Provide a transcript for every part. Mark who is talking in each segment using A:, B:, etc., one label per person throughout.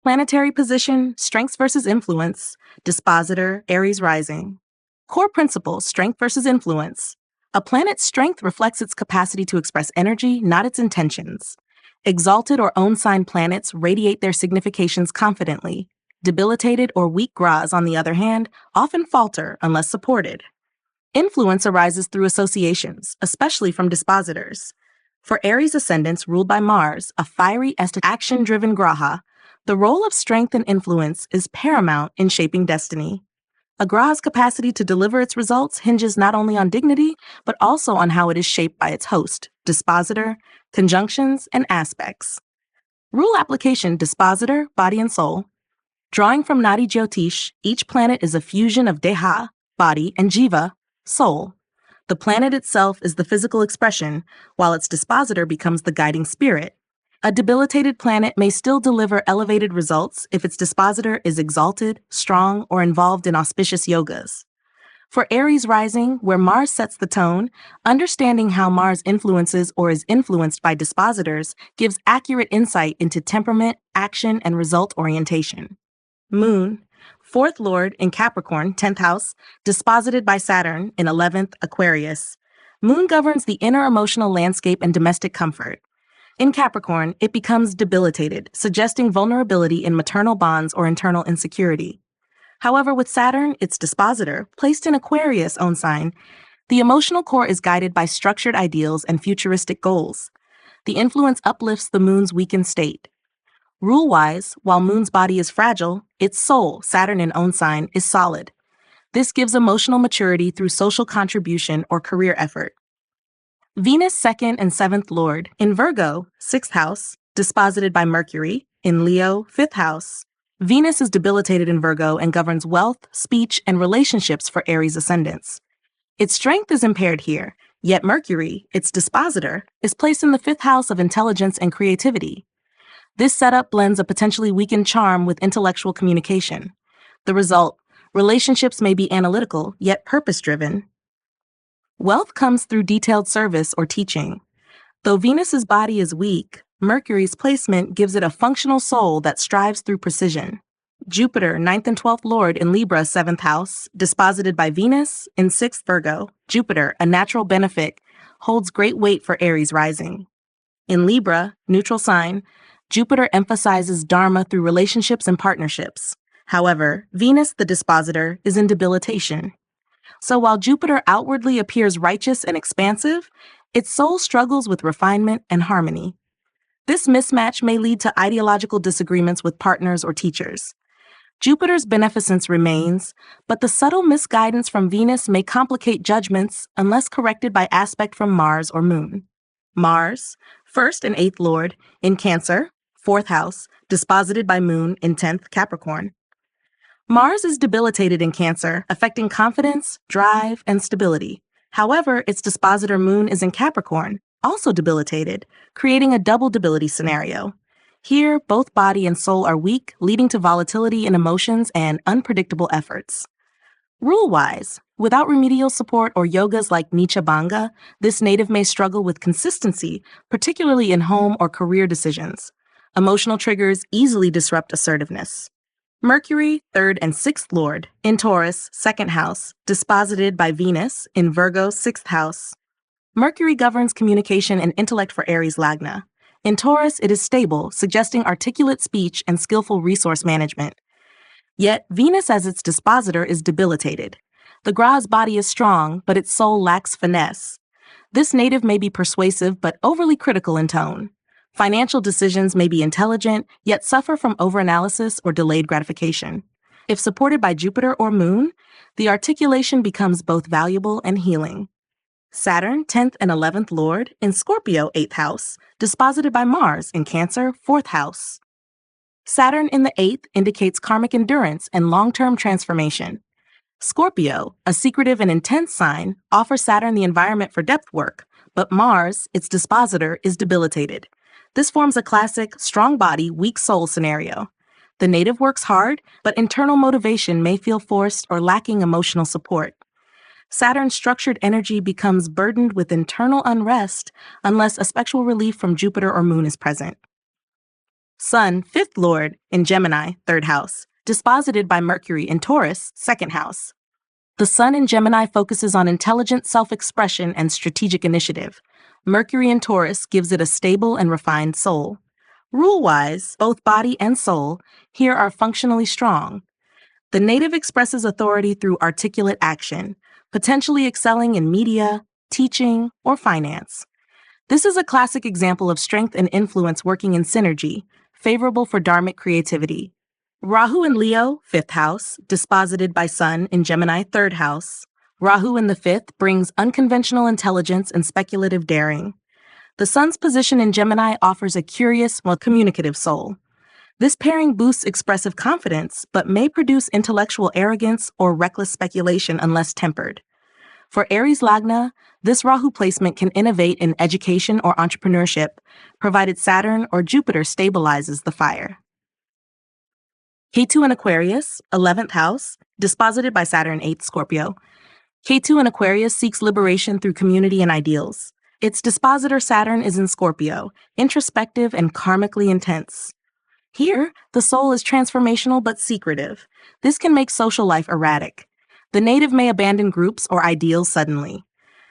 A: Planetary position, strengths versus influence. Dispositor, Aries rising. Core principles, strength versus influence. A planet's strength reflects its capacity to express energy, not its intentions. Exalted or own sign planets radiate their significations confidently. Debilitated or weak gras, on the other hand, often falter unless supported. Influence arises through associations, especially from dispositors. For Aries ascendants ruled by Mars, a fiery, action-driven graha, the role of strength and influence is paramount in shaping destiny. A graha's capacity to deliver its results hinges not only on dignity, but also on how it is shaped by its host, dispositor, conjunctions, and aspects. Rule application: dispositor, body and soul. Drawing from Nadi-style, each planet is a fusion of deha, body, and jiva, soul. The planet itself is the physical expression, while its dispositor becomes the guiding spirit. A debilitated planet may still deliver elevated results if its dispositor is exalted, strong, or involved in auspicious yogas. For Aries rising, where Mars sets the tone, understanding how Mars influences or is influenced by dispositors gives accurate insight into temperament, action, and result orientation. Moon, fourth lord in Capricorn, 10th house, disposited by Saturn in 11th Aquarius. Moon governs the inner emotional landscape and domestic comfort. In Capricorn, it becomes debilitated, suggesting vulnerability in maternal bonds or internal insecurity. However, with Saturn, its dispositor, placed in Aquarius own sign, the emotional core is guided by structured ideals and futuristic goals. The influence uplifts the moon's weakened state. Rule-wise, while Moon's body is fragile, its soul, Saturn in own sign, is solid. This gives emotional maturity through social contribution or career effort. Venus, 2nd and 7th lord, in Virgo, 6th house, disposited by Mercury, in Leo, 5th house. Venus is debilitated in Virgo and governs wealth, speech, and relationships for Aries ascendants. Its strength is impaired here, yet Mercury, its dispositor, is placed in the 5th house of intelligence and creativity. This setup blends a potentially weakened charm with intellectual communication. The result: relationships may be analytical, yet purpose-driven. Wealth comes through detailed service or teaching. Though Venus's body is weak, Mercury's placement gives it a functional soul that strives through precision. Jupiter, 9th and 12th lord in Libra, 7th house, disposited by Venus, in 6th Virgo. Jupiter, a natural benefic, holds great weight for Aries rising. In Libra, neutral sign, Jupiter emphasizes dharma through relationships and partnerships. However, Venus, the dispositor, is in debilitation. So while Jupiter outwardly appears righteous and expansive, its soul struggles with refinement and harmony. This mismatch may lead to ideological disagreements with partners or teachers. Jupiter's beneficence remains, but the subtle misguidance from Venus may complicate judgments unless corrected by aspect from Mars or Moon. Mars, 1st and 8th lord, in Cancer, 4th house, disposited by Moon in 10th Capricorn. Mars is debilitated in Cancer, affecting confidence, drive, and stability. However, its dispositor Moon is in Capricorn, also debilitated, creating a double debility scenario. Here, both body and soul are weak, leading to volatility in emotions and unpredictable efforts. Rule-wise, without remedial support or yogas like Nicha Bhanga, this native may struggle with consistency, particularly in home or career decisions. Emotional triggers easily disrupt assertiveness. Mercury, 3rd and 6th lord, in Taurus, 2nd house, disposited by Venus, in Virgo, 6th house. Mercury governs communication and intellect for Aries Lagna. In Taurus, it is stable, suggesting articulate speech and skillful resource management. Yet, Venus as its dispositor is debilitated. The gra's body is strong, but its soul lacks finesse. This native may be persuasive, but overly critical in tone. Financial decisions may be intelligent, yet suffer from overanalysis or delayed gratification. If supported by Jupiter or Moon, the articulation becomes both valuable and healing. Saturn, 10th and 11th lord, in Scorpio, 8th house, disposited by Mars in Cancer, 4th house. Saturn in the 8th indicates karmic endurance and long-term transformation. Scorpio, a secretive and intense sign, offers Saturn the environment for depth work, but Mars, its dispositor, is debilitated. This forms a classic strong body, weak soul scenario. The native works hard, but internal motivation may feel forced or lacking emotional support. Saturn's structured energy becomes burdened with internal unrest unless a spectral relief from Jupiter or Moon is present. Sun, 5th Lord, in Gemini, 3rd house, disposited by Mercury in Taurus, 2nd house. The Sun in Gemini focuses on intelligent self-expression and strategic initiative. Mercury in Taurus gives it a stable and refined soul. Rule-wise, both body and soul here are functionally strong. The native expresses authority through articulate action, potentially excelling in media, teaching, or finance. This is a classic example of strength and influence working in synergy, favorable for dharmic creativity. Rahu in Leo, 5th house, disposited by Sun in Gemini, 3rd house. Rahu in the 5th brings unconventional intelligence and speculative daring. The Sun's position in Gemini offers a curious, communicative soul. This pairing boosts expressive confidence, but may produce intellectual arrogance or reckless speculation unless tempered. For Aries Lagna, this Rahu placement can innovate in education or entrepreneurship, provided Saturn or Jupiter stabilizes the fire. Ketu in Aquarius, 11th house, disposited by Saturn 8th Scorpio. Ketu in Aquarius seeks liberation through community and ideals. Its dispositor Saturn is in Scorpio, introspective and karmically intense. Here, the soul is transformational but secretive. This can make social life erratic. The native may abandon groups or ideals suddenly.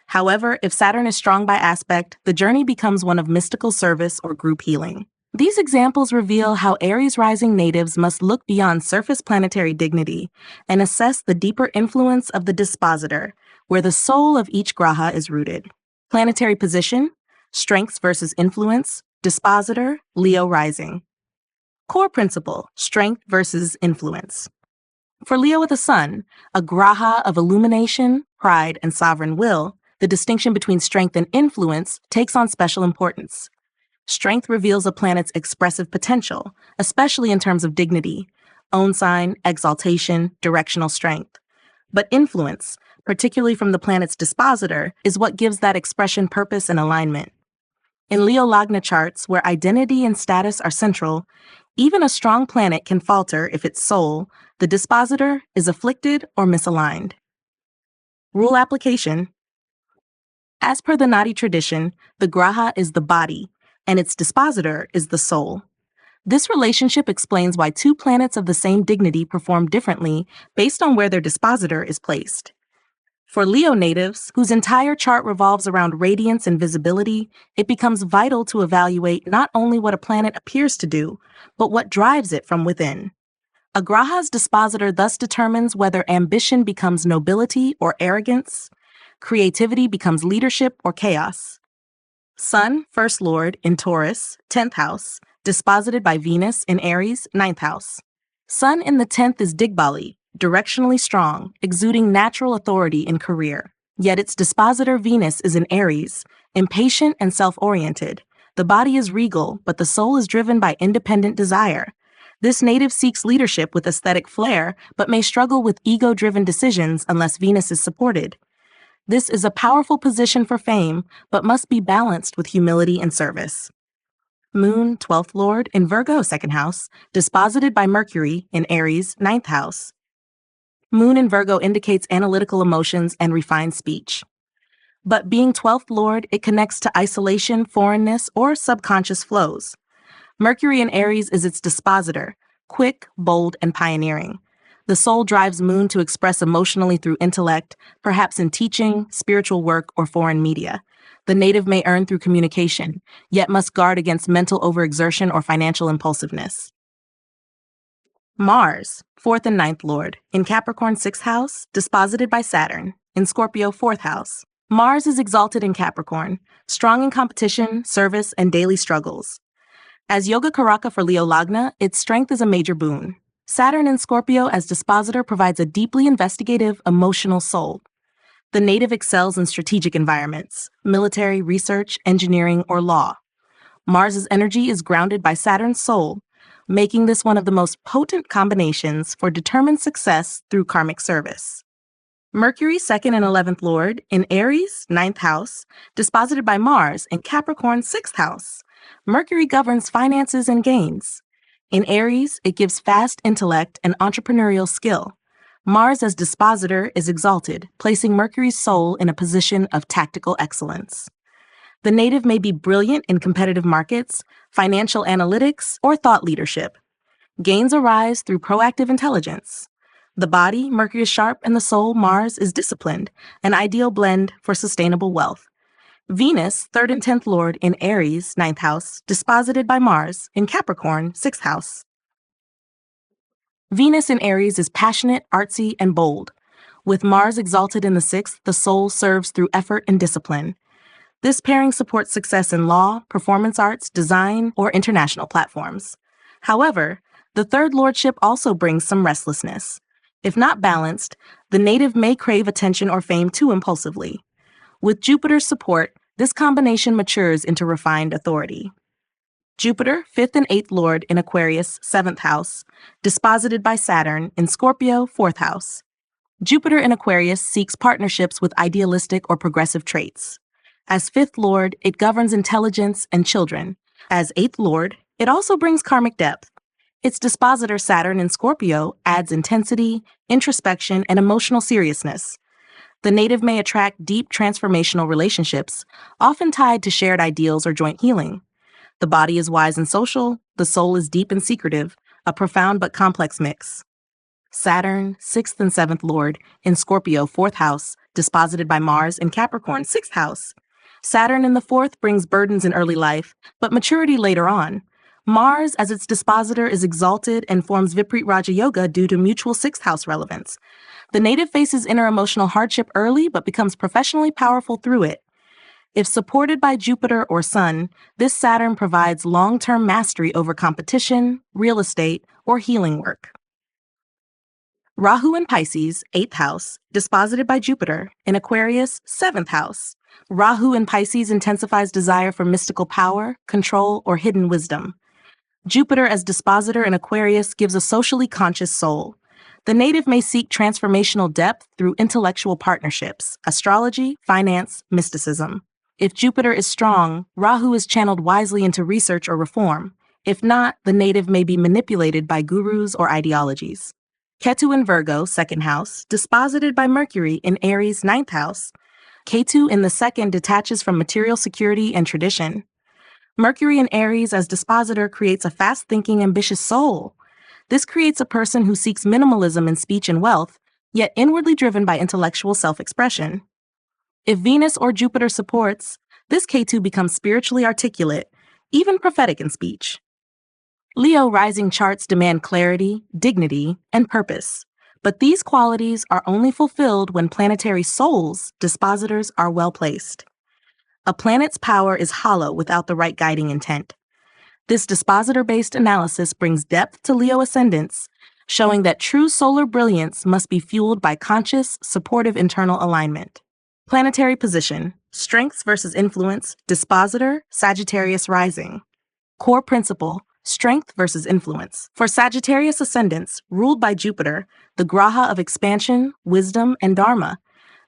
A: However, if Saturn is strong by aspect, the journey becomes one of mystical service or group healing. These examples reveal how Aries rising natives must look beyond surface planetary dignity and assess the deeper influence of the dispositor, where the soul of each graha is rooted. Planetary position, strengths versus influence, dispositor, Leo rising. Core principle, strength versus influence. For Leo with a sun, a graha of illumination, pride, and sovereign will, the distinction between strength and influence takes on special importance. Strength reveals a planet's expressive potential, especially in terms of dignity, own sign, exaltation, directional strength. But influence, particularly from the planet's dispositor, is what gives that expression purpose and alignment. In Leo Lagna charts, where identity and status are central, even a strong planet can falter if its soul, the dispositor, is afflicted or misaligned. Rule application. As per the Nadi tradition, the graha is the body, and its dispositor is the soul. This relationship explains why two planets of the same dignity perform differently based on where their dispositor is placed. For Leo natives, whose entire chart revolves around radiance and visibility, it becomes vital to evaluate not only what a planet appears to do, but what drives it from within. A graha's dispositor thus determines whether ambition becomes nobility or arrogance, creativity becomes leadership or chaos. Sun, 1st Lord, in Taurus, 10th house, disposited by Venus in Aries, 9th house. Sun in the 10th is Digbali, directionally strong, exuding natural authority in career. Yet its dispositor Venus is in Aries, impatient and self-oriented. The body is regal, but the soul is driven by independent desire. This native seeks leadership with aesthetic flair, but may struggle with ego-driven decisions unless Venus is supported. This is a powerful position for fame, but must be balanced with humility and service. Moon, 12th Lord, in Virgo, 2nd house, disposited by Mercury in Aries, 9th house. Moon in Virgo indicates analytical emotions and refined speech. But being 12th Lord, it connects to isolation, foreignness, or subconscious flows. Mercury in Aries is its dispositor, quick, bold, and pioneering. The soul drives Moon to express emotionally through intellect, perhaps in teaching, spiritual work, or foreign media. The native may earn through communication, yet must guard against mental overexertion or financial impulsiveness. Mars, 4th and 9th Lord, in Capricorn 6th house, disposited by Saturn, in Scorpio 4th house. Mars is exalted in Capricorn, strong in competition, service, and daily struggles. As Yoga Karaka for Leo Lagna, its strength is a major boon. Saturn in Scorpio as dispositor provides a deeply investigative, emotional soul. The native excels in strategic environments, military, research, engineering, or law. Mars's energy is grounded by Saturn's soul, making this one of the most potent combinations for determined success through karmic service. Mercury, 2nd and 11th Lord, in Aries, 9th house, disposited by Mars in Capricorn, 6th house. Mercury governs finances and gains. In Aries, it gives fast intellect and entrepreneurial skill. Mars as dispositor is exalted, placing Mercury's soul in a position of tactical excellence. The native may be brilliant in competitive markets, financial analytics, or thought leadership. Gains arise through proactive intelligence. The body, Mercury is sharp, and the soul, Mars, is disciplined, an ideal blend for sustainable wealth. Venus, 3rd and 10th Lord in Aries, 9th house, disposited by Mars in Capricorn, 6th house. Venus in Aries is passionate, artsy, and bold. With Mars exalted in the 6th, the soul serves through effort and discipline. This pairing supports success in law, performance arts, design, or international platforms. However, the 3rd lordship also brings some restlessness. If not balanced, the native may crave attention or fame too impulsively. With Jupiter's support, this combination matures into refined authority. Jupiter, 5th and 8th Lord in Aquarius, 7th house, disposited by Saturn in Scorpio, 4th house. Jupiter in Aquarius seeks partnerships with idealistic or progressive traits. As 5th Lord, it governs intelligence and children. As 8th Lord, it also brings karmic depth. Its dispositor Saturn in Scorpio adds intensity, introspection, and emotional seriousness. The native may attract deep transformational relationships, often tied to shared ideals or joint healing. The body is wise and social, the soul is deep and secretive, a profound but complex mix. Saturn, 6th and 7th Lord, in Scorpio, 4th house, disposited by Mars in Capricorn, 6th house. Saturn in the 4th brings burdens in early life, but maturity later on. Mars, as its dispositor, is exalted and forms Vipreet Raja Yoga due to mutual 6th house relevance. The native faces inner emotional hardship early, but becomes professionally powerful through it. If supported by Jupiter or Sun, this Saturn provides long-term mastery over competition, real estate, or healing work. Rahu in Pisces, 8th house, disposited by Jupiter, in Aquarius, 7th house. Rahu in Pisces intensifies desire for mystical power, control, or hidden wisdom. Jupiter as dispositor in Aquarius gives a socially conscious soul. The native may seek transformational depth through intellectual partnerships, astrology, finance, mysticism. If Jupiter is strong, Rahu is channeled wisely into research or reform. If not, the native may be manipulated by gurus or ideologies. Ketu in Virgo, 2nd house, disposited by Mercury in Aries, 9th house. Ketu in the 2nd detaches from material security and tradition. Mercury in Aries as dispositor creates a fast-thinking, ambitious soul. This creates a person who seeks minimalism in speech and wealth, yet inwardly driven by intellectual self-expression. If Venus or Jupiter supports, this Ketu becomes spiritually articulate, even prophetic in speech. Leo rising charts demand clarity, dignity, and purpose, but these qualities are only fulfilled when planetary souls, dispositors, are well placed. A planet's power is hollow without the right guiding intent. This dispositor-based analysis brings depth to Leo ascendants, showing that true solar brilliance must be fueled by conscious, supportive internal alignment. Planetary position, strengths versus influence, dispositor, Sagittarius rising. Core principle, strength versus influence. For Sagittarius ascendants, ruled by Jupiter, the graha of expansion, wisdom, and dharma,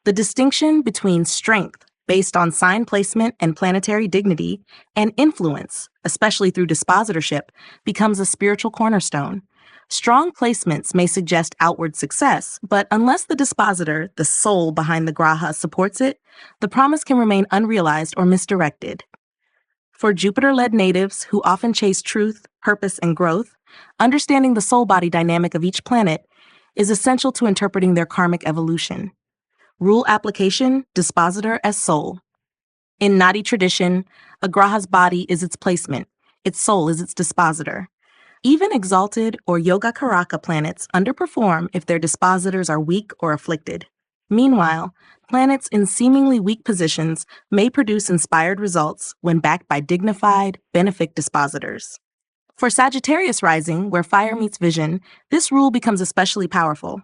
A: the distinction between strength, based on sign placement and planetary dignity, and influence, especially through dispositorship, becomes a spiritual cornerstone. Strong placements may suggest outward success, but unless the dispositor, the soul behind the graha, supports it, the promise can remain unrealized or misdirected. For Jupiter-led natives who often chase truth, purpose, and growth, understanding the soul-body dynamic of each planet is essential to interpreting their karmic evolution. Rule application, dispositor as soul. In Nadi tradition, a graha's body is its placement, its soul is its dispositor. Even exalted or yoga karaka planets underperform if their dispositors are weak or afflicted. Meanwhile, planets in seemingly weak positions may produce inspired results when backed by dignified, benefic dispositors. For Sagittarius rising, where fire meets vision, this rule becomes especially powerful.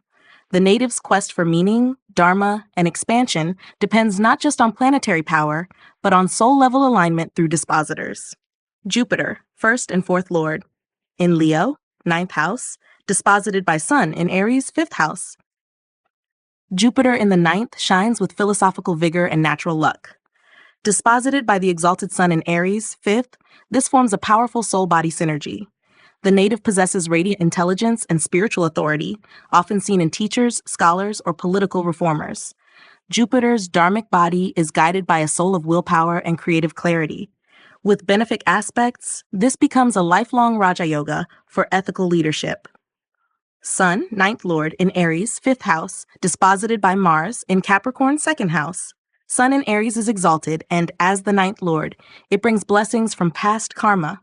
A: The native's quest for meaning, dharma, and expansion depends not just on planetary power, but on soul-level alignment through dispositors. Jupiter, 1st and 4th Lord. In Leo, 9th house, disposited by Sun in Aries, 5th house. Jupiter in the 9th shines with philosophical vigor and natural luck. Disposited by the exalted Sun in Aries, 5th, this forms a powerful soul-body synergy. The native possesses radiant intelligence and spiritual authority, often seen in teachers, scholars, or political reformers. Jupiter's dharmic body is guided by a soul of willpower and creative clarity. With benefic aspects, this becomes a lifelong Raja Yoga for ethical leadership. Sun, ninth lord, in Aries, fifth house, disposited by Mars in Capricorn, second house. Sun in Aries is exalted, and as the ninth lord, it brings blessings from past karma.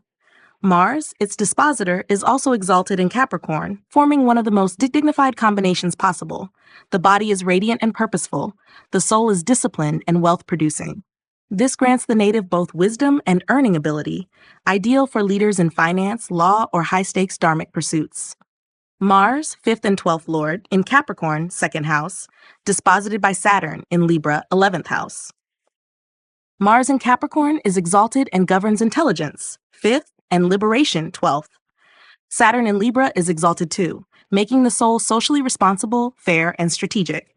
A: Mars, its dispositor, is also exalted in Capricorn, forming one of the most dignified combinations possible. The body is radiant and purposeful. The soul is disciplined and wealth-producing. This grants the native both wisdom and earning ability, ideal for leaders in finance, law, or high-stakes dharmic pursuits. Mars, 5th and 12th lord, in Capricorn, 2nd house, disposited by Saturn in Libra, 11th house. Mars in Capricorn is exalted and governs intelligence, 5th, and liberation, 12th. Saturn in Libra is exalted too, making the soul socially responsible, fair, and strategic.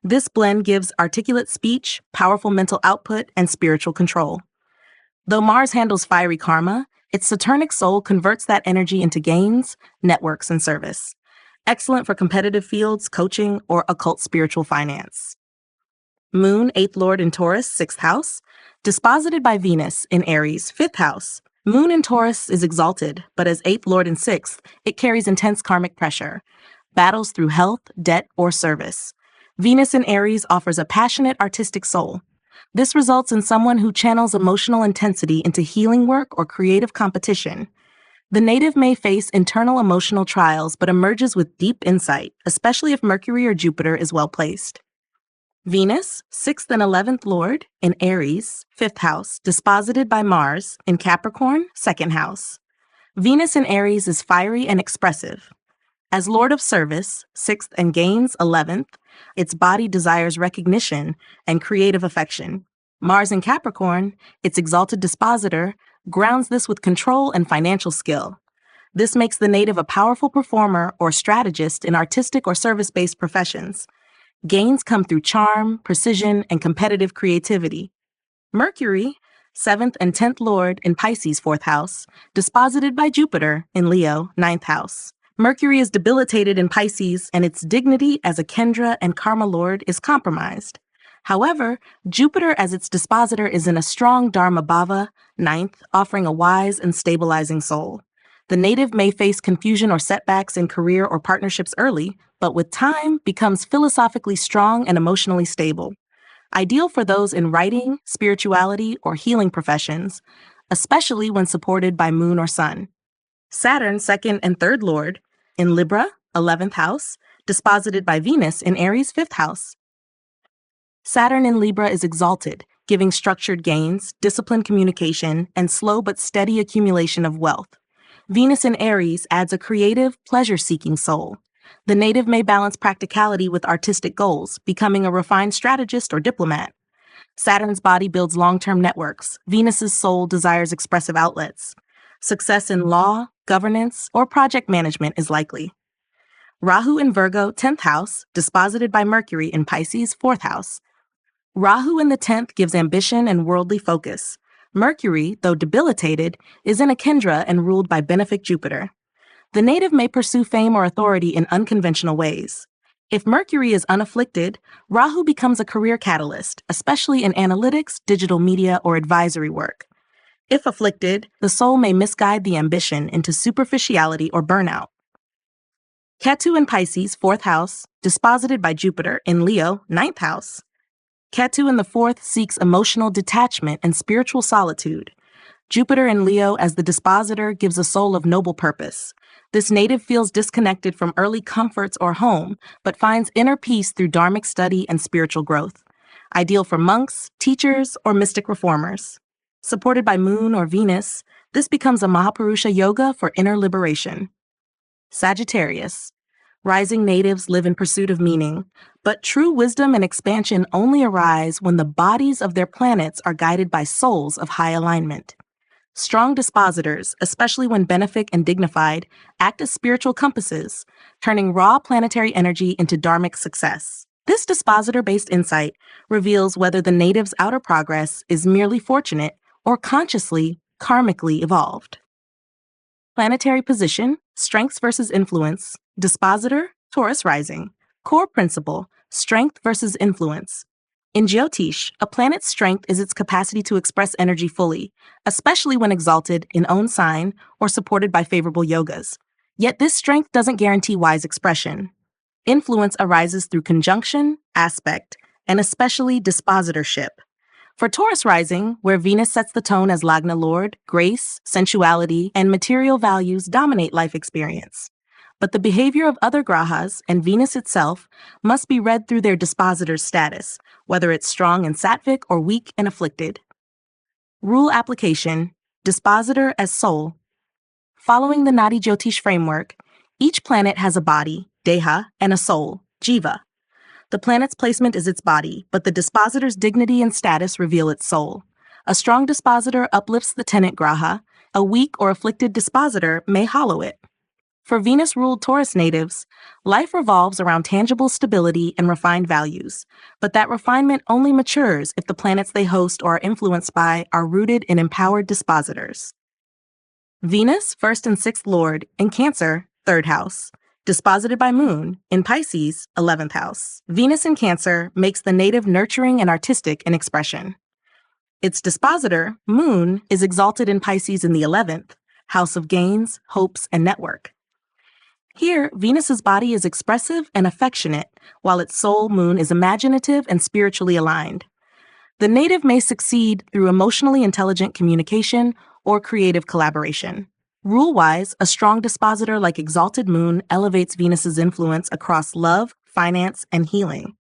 A: This blend gives articulate speech, powerful mental output, and spiritual control. Though Mars handles fiery karma, its Saturnic soul converts that energy into gains, networks, and service. Excellent for competitive fields, coaching, or occult spiritual finance. Moon, 8th lord in Taurus, 6th house, disposited by Venus in Aries, 5th house. Moon in Taurus is exalted, but as 8th lord in 6th, it carries intense karmic pressure, battles through health, debt, or service. Venus in Aries offers a passionate artistic soul. This results in someone who channels emotional intensity into healing work or creative competition. The native may face internal emotional trials but emerges with deep insight, especially if Mercury or Jupiter is well placed. Venus, 6th and 11th lord, in Aries, 5th house, disposited by Mars, in Capricorn, 2nd house. Venus in Aries is fiery and expressive. As lord of service, 6th and gains, 11th, its body desires recognition and creative affection. Mars in Capricorn, its exalted dispositor, grounds this with control and financial skill. This makes the native a powerful performer or strategist in artistic or service-based professions. Gains come through charm, precision, and competitive creativity. Mercury, 7th and 10th lord in Pisces, 4th house, disposited by Jupiter in Leo, 9th house. Mercury is debilitated in Pisces, and its dignity as a Kendra and Karma lord is compromised. However, Jupiter as its dispositor is in a strong Dharma bhava, 9th, offering a wise and stabilizing soul. The native may face confusion or setbacks in career or partnerships early, but with time becomes philosophically strong and emotionally stable. Ideal for those in writing, spirituality, or healing professions, especially when supported by Moon or Sun. Saturn, 2nd and 3rd lord, in Libra, 11th house, disposited by Venus in Aries, 5th house. Saturn in Libra is exalted, giving structured gains, disciplined communication, and slow but steady accumulation of wealth. Venus in Aries adds a creative, pleasure-seeking soul. The native may balance practicality with artistic goals, becoming a refined strategist or diplomat. Saturn's body builds long-term networks. Venus's soul desires expressive outlets. Success in law, governance, or project management is likely. Rahu in Virgo, 10th house, disposited by Mercury in Pisces, 4th house. Rahu in the 10th gives ambition and worldly focus. Mercury, though debilitated, is in a Kendra and ruled by benefic Jupiter. The native may pursue fame or authority in unconventional ways. If Mercury is unafflicted, Rahu becomes a career catalyst, especially in analytics, digital media, or advisory work. If afflicted, the soul may misguide the ambition into superficiality or burnout. Ketu in Pisces, 4th house, disposited by Jupiter in Leo, 9th house. Ketu in the 4th seeks emotional detachment and spiritual solitude. Jupiter in Leo as the dispositor gives a soul of noble purpose. This native feels disconnected from early comforts or home, but finds inner peace through dharmic study and spiritual growth. Ideal for monks, teachers, or mystic reformers. Supported by Moon or Venus, this becomes a Mahapurusha yoga for inner liberation. Sagittarius. Rising natives live in pursuit of meaning, but true wisdom and expansion only arise when the bodies of their planets are guided by souls of high alignment. Strong dispositors, especially when benefic and dignified, act as spiritual compasses, turning raw planetary energy into dharmic success. This dispositor-based insight reveals whether the native's outer progress is merely fortunate or consciously, karmically evolved. Planetary position, strengths versus influence, dispositor, Taurus rising. Core principle, strength versus influence. In Jyotish, a planet's strength is its capacity to express energy fully, especially when exalted in own sign or supported by favorable yogas. Yet this strength doesn't guarantee wise expression. Influence arises through conjunction, aspect, and especially dispositorship. For Taurus rising, where Venus sets the tone as Lagna Lord, grace, sensuality, and material values dominate life experience. But the behavior of other grahas and Venus itself must be read through their dispositor's status, whether it's strong and sattvic or weak and afflicted. Rule application: dispositor as soul. Following the Nadi Jyotish framework, each planet has a body, deha, and a soul, jiva. The planet's placement is its body, but the dispositor's dignity and status reveal its soul. A strong dispositor uplifts the tenant graha, a weak or afflicted dispositor may hollow it. For Venus-ruled Taurus natives, life revolves around tangible stability and refined values, but that refinement only matures if the planets they host or are influenced by are rooted in empowered dispositors. Venus, 1st and 6th Lord, in Cancer, 3rd house. Disposited by Moon, in Pisces, 11th house. Venus in Cancer makes the native nurturing and artistic in expression. Its dispositor, Moon, is exalted in Pisces in the 11th, house of gains, hopes, and network. Here, Venus's body is expressive and affectionate, while its soul, Moon, is imaginative and spiritually aligned. The native may succeed through emotionally intelligent communication or creative collaboration. Rule-wise, a strong dispositor like exalted Moon elevates Venus's influence across love, finance, and healing.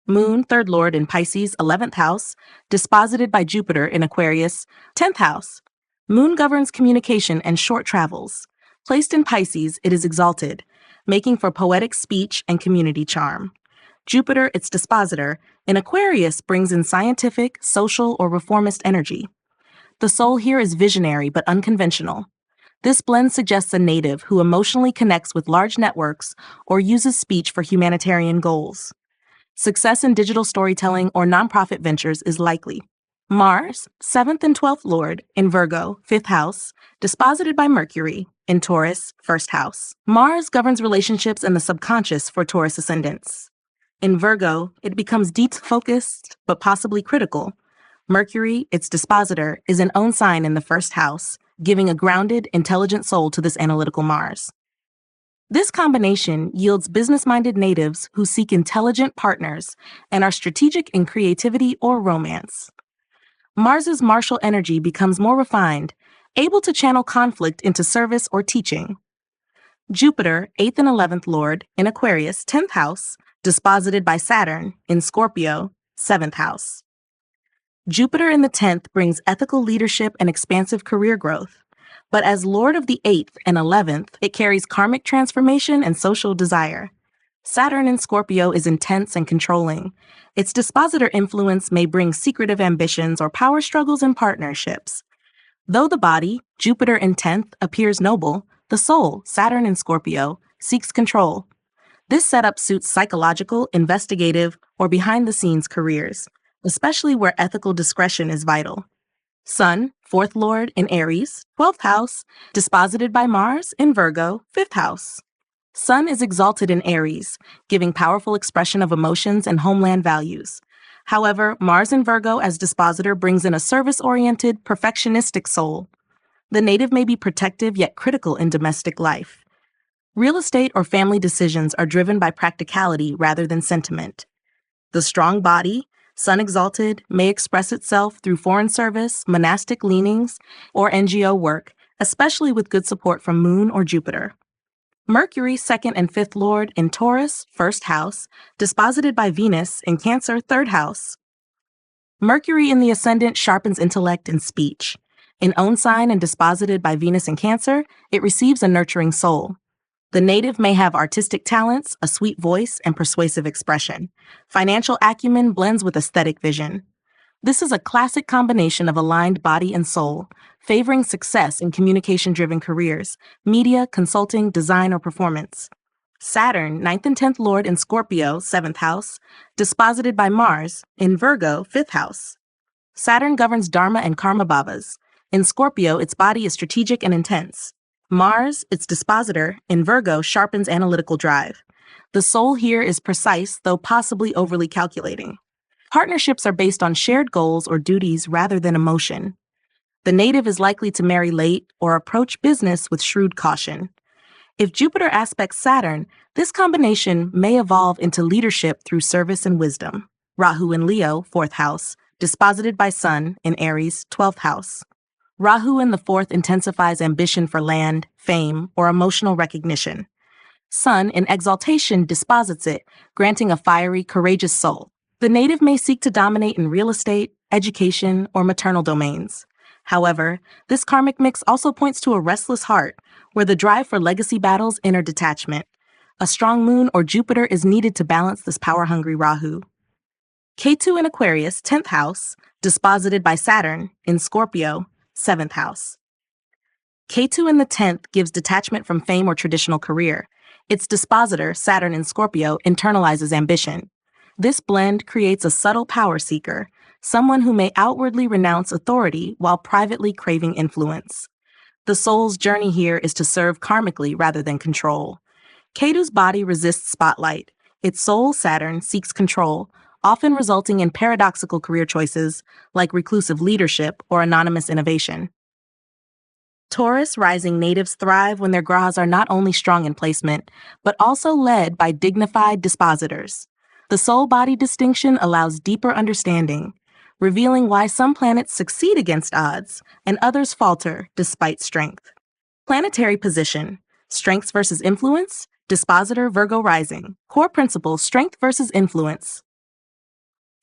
A: Moon, 3rd Lord in Pisces, 11th house, disposited by Jupiter in Aquarius, 10th house. Moon governs communication and short travels. Placed in Pisces, it is exalted, making for poetic speech and community charm. Jupiter, its dispositor, in Aquarius brings in scientific, social, or reformist energy. The soul here is visionary but unconventional. This blend suggests a native who emotionally connects with large networks or uses speech for humanitarian goals. Success in digital storytelling or nonprofit ventures is likely. Mars, 7th and 12th Lord, in Virgo, 5th house, disposited by Mercury, in Taurus, 1st house. Mars governs relationships and the subconscious for Taurus ascendants. In Virgo, it becomes deep-focused but possibly critical. Mercury, its dispositor, is an own sign in the 1st house, giving a grounded, intelligent soul to this analytical Mars. This combination yields business-minded natives who seek intelligent partners and are strategic in creativity or romance. Mars's martial energy becomes more refined, able to channel conflict into service or teaching. Jupiter, 8th and 11th Lord, in Aquarius, 10th house, disposited by Saturn, in Scorpio, 7th house. Jupiter in the 10th brings ethical leadership and expansive career growth, but as Lord of the 8th and 11th, it carries karmic transformation and social desire. Saturn in Scorpio is intense and controlling. Its dispositor influence may bring secretive ambitions or power struggles in partnerships. Though the body, Jupiter in 10th, appears noble, the soul, Saturn in Scorpio, seeks control. This setup suits psychological, investigative, or behind-the-scenes careers, especially where ethical discretion is vital. Sun, 4th Lord in Aries, 12th house, disposited by Mars in Virgo, 5th house. Sun is exalted in Aries, giving powerful expression of emotions and homeland values. However, Mars in Virgo as dispositor brings in a service-oriented, perfectionistic soul. The native may be protective yet critical in domestic life. Real estate or family decisions are driven by practicality rather than sentiment. The strong body, Sun exalted, may express itself through foreign service, monastic leanings, or NGO work, especially with good support from Moon or Jupiter. Mercury, 2nd and 5th Lord, in Taurus, 1st house, disposited by Venus in Cancer, 3rd house. Mercury in the ascendant sharpens intellect and speech. In own sign and disposited by Venus in Cancer, it receives a nurturing soul. The native may have artistic talents, a sweet voice, and persuasive expression. Financial acumen blends with aesthetic vision. This is a classic combination of aligned body and soul, favoring success in communication-driven careers, media, consulting, design, or performance. Saturn, 9th and 10th Lord in Scorpio, 7th house, disposited by Mars, in Virgo, 5th house. Saturn governs Dharma and Karma bhavas. In Scorpio, its body is strategic and intense. Mars, its dispositor, in Virgo, sharpens analytical drive. The soul here is precise, though possibly overly calculating. Partnerships are based on shared goals or duties rather than emotion. The native is likely to marry late or approach business with shrewd caution. If Jupiter aspects Saturn, this combination may evolve into leadership through service and wisdom. Rahu in Leo, 4th house, disposited by Sun in Aries, 12th house. Rahu in the 4th intensifies ambition for land, fame, or emotional recognition. Sun in exaltation disposits it, granting a fiery, courageous soul. The native may seek to dominate in real estate, education, or maternal domains. However, this karmic mix also points to a restless heart, where the drive for legacy battles enter detachment. A strong moon or Jupiter is needed to balance this power-hungry Rahu. Ketu in Aquarius, 10th house, disposited by Saturn in Scorpio, 7th house. Ketu in the 10th gives detachment from fame or traditional career. Its dispositor, Saturn in Scorpio, internalizes ambition. This blend creates a subtle power seeker, someone who may outwardly renounce authority while privately craving influence. The soul's journey here is to serve karmically rather than control. Ketu's body resists spotlight. Its soul, Saturn, seeks control, often resulting in paradoxical career choices like reclusive leadership or anonymous innovation. Taurus rising natives thrive when their grahas are not only strong in placement, but also led by dignified dispositors. The soul-body distinction allows deeper understanding, revealing why some planets succeed against odds and others falter despite strength. Planetary position, strengths versus influence, dispositor Virgo rising, core principle, strength versus influence.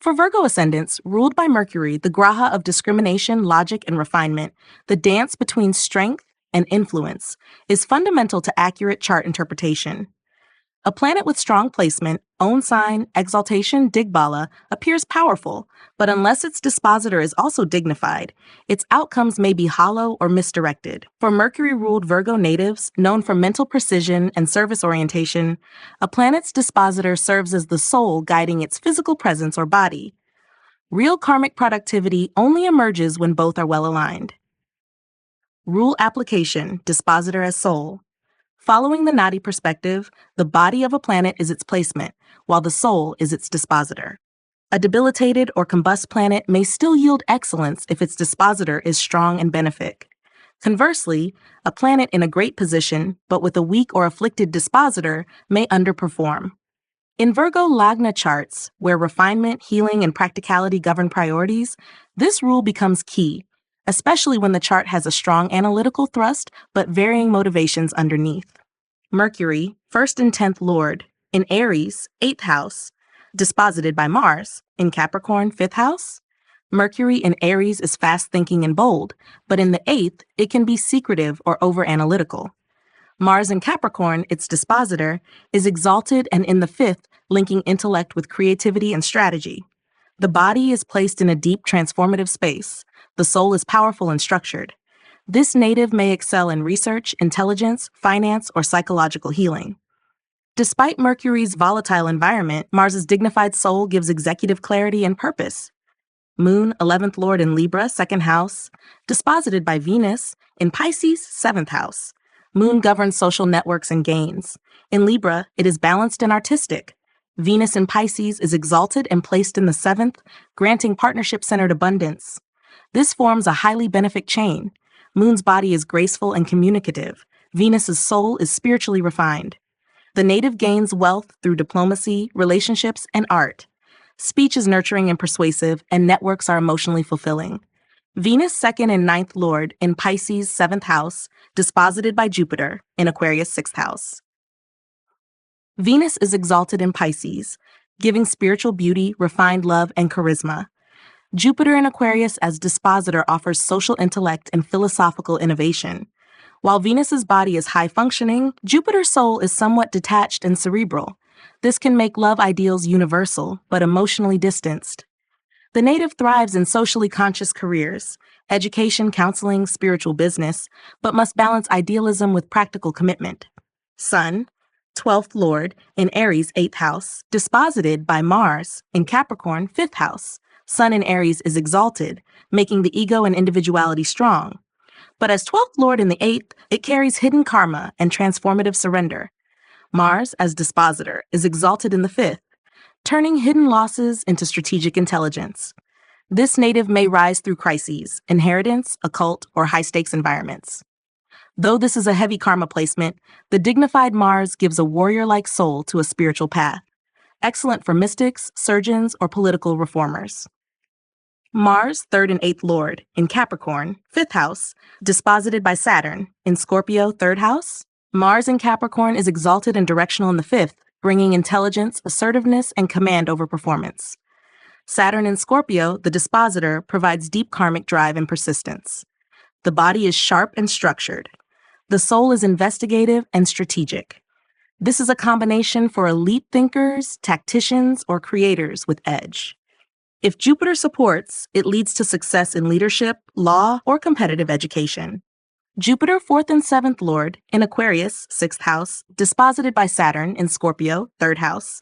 A: For Virgo ascendants, ruled by Mercury, the graha of discrimination, logic, and refinement, the dance between strength and influence, is fundamental to accurate chart interpretation. A planet with strong placement, own sign, exaltation, Digbala, appears powerful, but unless its dispositor is also dignified, its outcomes may be hollow or misdirected. For Mercury-ruled Virgo natives, known for mental precision and service orientation, a planet's dispositor serves as the soul guiding its physical presence or body. Real karmic productivity only emerges when both are well aligned. Rule application, dispositor as soul. Following the Nadi perspective, the body of a planet is its placement, while the soul is its dispositor. A debilitated or combust planet may still yield excellence if its dispositor is strong and benefic. Conversely, a planet in a great position, but with a weak or afflicted dispositor, may underperform. In Virgo Lagna charts, where refinement, healing, and practicality govern priorities, this rule becomes key, especially when the chart has a strong analytical thrust but varying motivations underneath. Mercury, 1st and 10th Lord, in Aries, 8th house, disposited by Mars, in Capricorn, 5th house. Mercury in Aries is fast-thinking and bold, but in the 8th, it can be secretive or over-analytical. Mars in Capricorn, its dispositor, is exalted and in the 5th, linking intellect with creativity and strategy. The body is placed in a deep transformative space. The soul is powerful and structured. This native may excel in research, intelligence, finance, or psychological healing. Despite Mercury's volatile environment, Mars's dignified soul gives executive clarity and purpose. Moon, 11th Lord in Libra, 2nd house, disposited by Venus, in Pisces, 7th house. Moon governs social networks and gains. In Libra, it is balanced and artistic. Venus in Pisces is exalted and placed in the 7th, granting partnership-centered abundance. This forms a highly benefic chain. Moon's body is graceful and communicative. Venus's soul is spiritually refined. The native gains wealth through diplomacy, relationships, and art. Speech is nurturing and persuasive, and networks are emotionally fulfilling. Venus 2nd and 9th Lord in Pisces 7th house, disposited by Jupiter in Aquarius 6th house. Venus is exalted in Pisces, giving spiritual beauty, refined love, and charisma. Jupiter in Aquarius as dispositor offers social intellect and philosophical innovation. While Venus's body is high-functioning, Jupiter's soul is somewhat detached and cerebral. This can make love ideals universal, but emotionally distanced. The native thrives in socially conscious careers, education, counseling, spiritual business, but must balance idealism with practical commitment. Sun, 12th Lord, in Aries 8th house, disposited by Mars, in Capricorn 5th house. Sun in Aries is exalted, making the ego and individuality strong. But as 12th Lord in the 8th, it carries hidden karma and transformative surrender. Mars, as dispositor, is exalted in the 5th. turning hidden losses into strategic intelligence. This native may rise through crises, inheritance, occult, or high-stakes environments. Though this is a heavy karma placement, the dignified Mars gives a warrior-like soul to a spiritual path, excellent for mystics, surgeons, or political reformers. Mars, 3rd and 8th Lord, in Capricorn, 5th house, disposited by Saturn, in Scorpio, 3rd house. Mars in Capricorn is exalted and directional in the 5th, bringing intelligence, assertiveness, and command over performance. Saturn in Scorpio, the dispositor, provides deep karmic drive and persistence. The body is sharp and structured. The soul is investigative and strategic. This is a combination for elite thinkers, tacticians, or creators with edge. If Jupiter supports, it leads to success in leadership, law, or competitive education. Jupiter, 4th and 7th Lord, in Aquarius, 6th house, disposited by Saturn in Scorpio, 3rd house.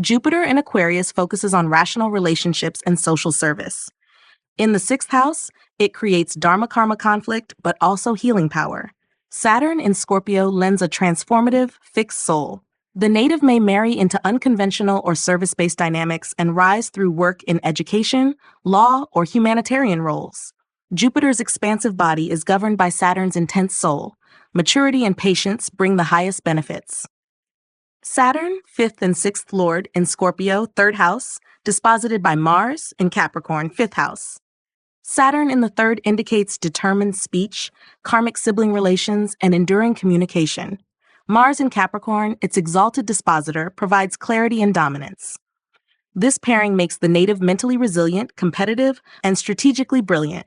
A: Jupiter in Aquarius focuses on rational relationships and social service. In the 6th house, it creates dharma-karma conflict, but also healing power. Saturn in Scorpio lends a transformative, fixed soul. The native may marry into unconventional or service-based dynamics and rise through work in education, law, or humanitarian roles. Jupiter's expansive body is governed by Saturn's intense soul. Maturity and patience bring the highest benefits. Saturn, 5th and 6th Lord in Scorpio, 3rd house, disposited by Mars in Capricorn, 5th house. Saturn in the 3rd indicates determined speech, karmic sibling relations, and enduring communication. Mars in Capricorn, its exalted dispositor, provides clarity and dominance. This pairing makes the native mentally resilient, competitive, and strategically brilliant.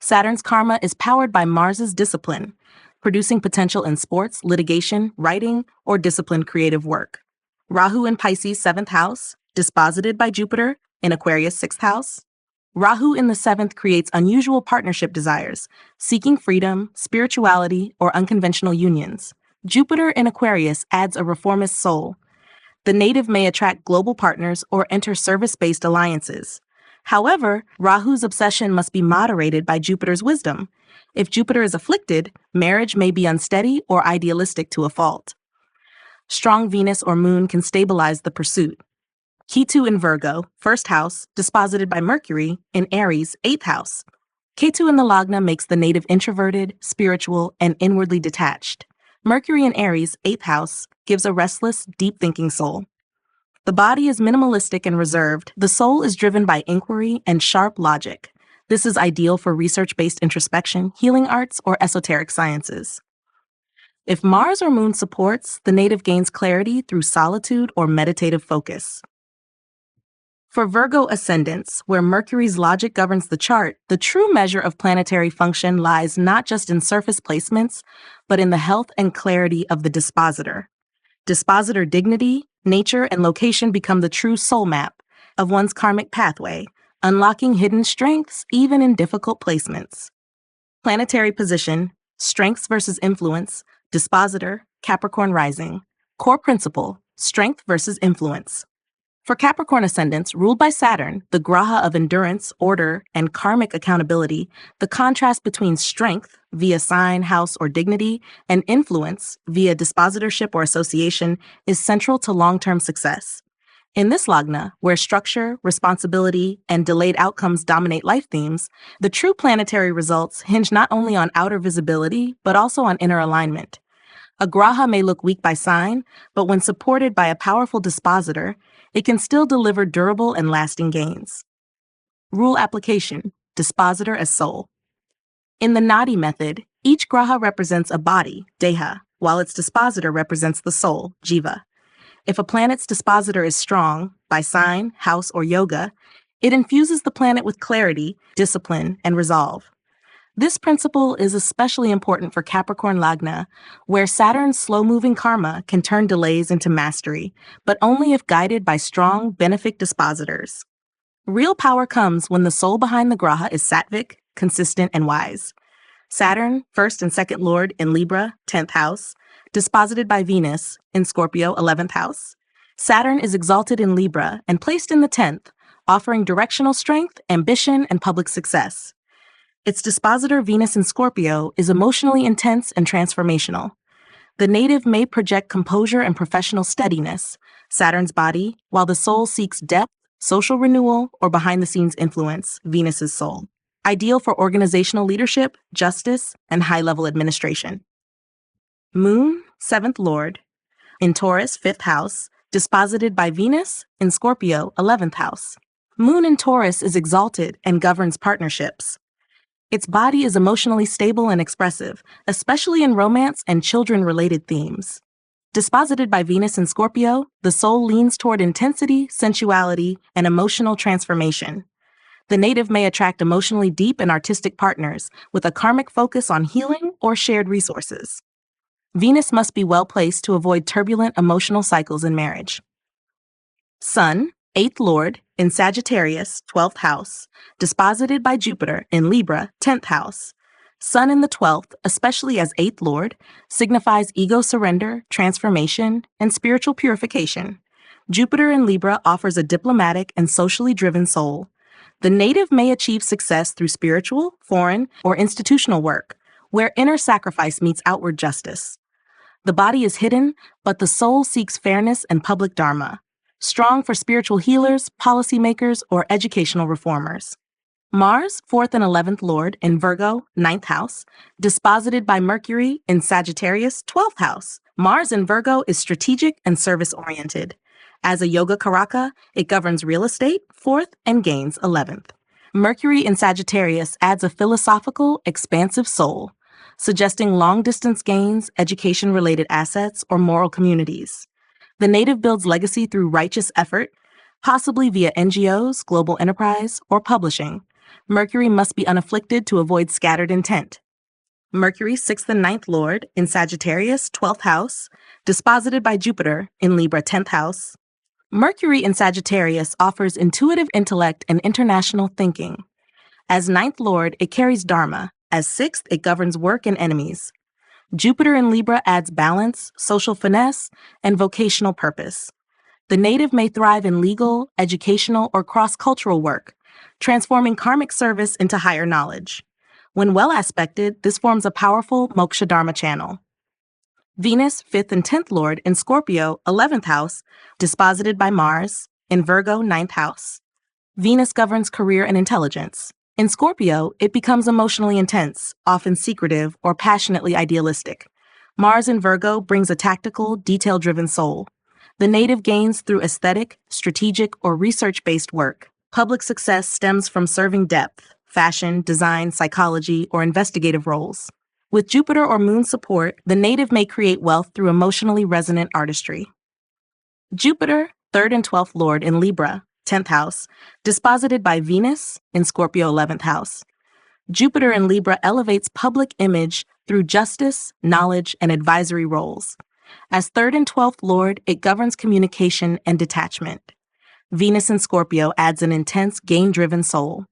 A: Saturn's karma is powered by Mars's discipline, producing potential in sports, litigation, writing, or disciplined creative work. Rahu in Pisces, 7th house, disposited by Jupiter in Aquarius, 6th house. Rahu in the 7th creates unusual partnership desires, seeking freedom, spirituality, or unconventional unions. Jupiter in Aquarius adds a reformist soul. The native may attract global partners or enter service-based alliances. However, Rahu's obsession must be moderated by Jupiter's wisdom. If Jupiter is afflicted, marriage may be unsteady or idealistic to a fault. Strong Venus or Moon can stabilize the pursuit. Ketu in Virgo, 1st house, disposited by Mercury in Aries, 8th house. Ketu in the Lagna makes the native introverted, spiritual, and inwardly detached. Mercury in Aries, 8th house, gives a restless, deep-thinking soul. The body is minimalistic and reserved. The soul is driven by inquiry and sharp logic. This is ideal for research-based introspection, healing arts, or esoteric sciences. If Mars or Moon supports, the native gains clarity through solitude or meditative focus. For Virgo ascendants, where Mercury's logic governs the chart, the true measure of planetary function lies not just in surface placements, but in the health and clarity of the dispositor. Dispositor dignity, nature, and location become the true soul map of one's karmic pathway, unlocking hidden strengths even in difficult placements. Planetary position, strengths versus influence, dispositor, Capricorn rising. Core principle, strength versus influence. For Capricorn ascendants ruled by Saturn, the graha of endurance, order, and karmic accountability, the contrast between strength, via sign, house, or dignity, and influence, via dispositorship or association, is central to long-term success. In this lagna, where structure, responsibility, and delayed outcomes dominate life themes, the true planetary results hinge not only on outer visibility, but also on inner alignment. A graha may look weak by sign, but when supported by a powerful dispositor, it can still deliver durable and lasting gains. Rule application, dispositor as soul. In the Nadi method, each graha represents a body, deha, while its dispositor represents the soul, jiva. If a planet's dispositor is strong, by sign, house, or yoga, it infuses the planet with clarity, discipline, and resolve. This principle is especially important for Capricorn Lagna, where Saturn's slow-moving karma can turn delays into mastery, but only if guided by strong, benefic dispositors. Real power comes when the soul behind the graha is sattvic, consistent, and wise. Saturn, 1st and 2nd Lord in Libra, 10th house, disposited by Venus in Scorpio, 11th house. Saturn is exalted in Libra and placed in the 10th, offering directional strength, ambition, and public success. Its dispositor, Venus in Scorpio, is emotionally intense and transformational. The native may project composure and professional steadiness, Saturn's body, while the soul seeks depth, social renewal, or behind-the-scenes influence, Venus's soul. Ideal for organizational leadership, justice, and high-level administration. Moon, 7th Lord, in Taurus, 5th house, disposited by Venus in Scorpio, 11th house. Moon in Taurus is exalted and governs partnerships. Its body is emotionally stable and expressive, especially in romance and children-related themes. Disposited by Venus in Scorpio, the soul leans toward intensity, sensuality, and emotional transformation. The native may attract emotionally deep and artistic partners with a karmic focus on healing or shared resources. Venus must be well placed to avoid turbulent emotional cycles in marriage. Sun, 8th Lord, in Sagittarius, 12th house, disposited by Jupiter in Libra, 10th house. Sun in the 12th, especially as 8th Lord, signifies ego surrender, transformation, and spiritual purification. Jupiter in Libra offers a diplomatic and socially driven soul. The native may achieve success through spiritual, foreign, or institutional work, where inner sacrifice meets outward justice. The body is hidden, but the soul seeks fairness and public dharma. Strong for spiritual healers, policymakers, or educational reformers. Mars, 4th and 11th Lord, in Virgo, 9th house, disposited by Mercury in Sagittarius, 12th house. Mars in Virgo is strategic and service-oriented. As a yoga karaka, it governs real estate, 4th, and gains, 11th. Mercury in Sagittarius adds a philosophical, expansive soul, suggesting long-distance gains, education-related assets, or moral communities. The native builds legacy through righteous effort, possibly via NGOs, global enterprise, or publishing. Mercury must be unafflicted to avoid scattered intent. Mercury, 6th and 9th Lord, in Sagittarius, 12th house, disposited by Jupiter in Libra, 10th house. Mercury in Sagittarius offers intuitive intellect and international thinking. As 9th Lord, it carries Dharma. As 6th, it governs work and enemies. Jupiter in Libra adds balance, social finesse, and vocational purpose. The native may thrive in legal, educational, or cross-cultural work, transforming karmic service into higher knowledge. When well aspected, this forms a powerful moksha dharma channel. Venus, 5th and 10th Lord, in Scorpio, 11th house, disposited by Mars, in Virgo, 9th house. Venus governs career and intelligence. In Scorpio, it becomes emotionally intense, often secretive or passionately idealistic. Mars in Virgo brings a tactical, detail-driven soul. The native gains through aesthetic, strategic, or research-based work. Public success stems from serving depth, fashion, design, psychology, or investigative roles. With Jupiter or Moon support, the native may create wealth through emotionally resonant artistry. Jupiter, 3rd and 12th Lord in Libra, 10th house, disposited by Venus in Scorpio, 11th house. Jupiter in Libra elevates public image through justice, knowledge, and advisory roles. As 3rd and 12th Lord, it governs communication and detachment. Venus in Scorpio adds an intense, gain-driven soul.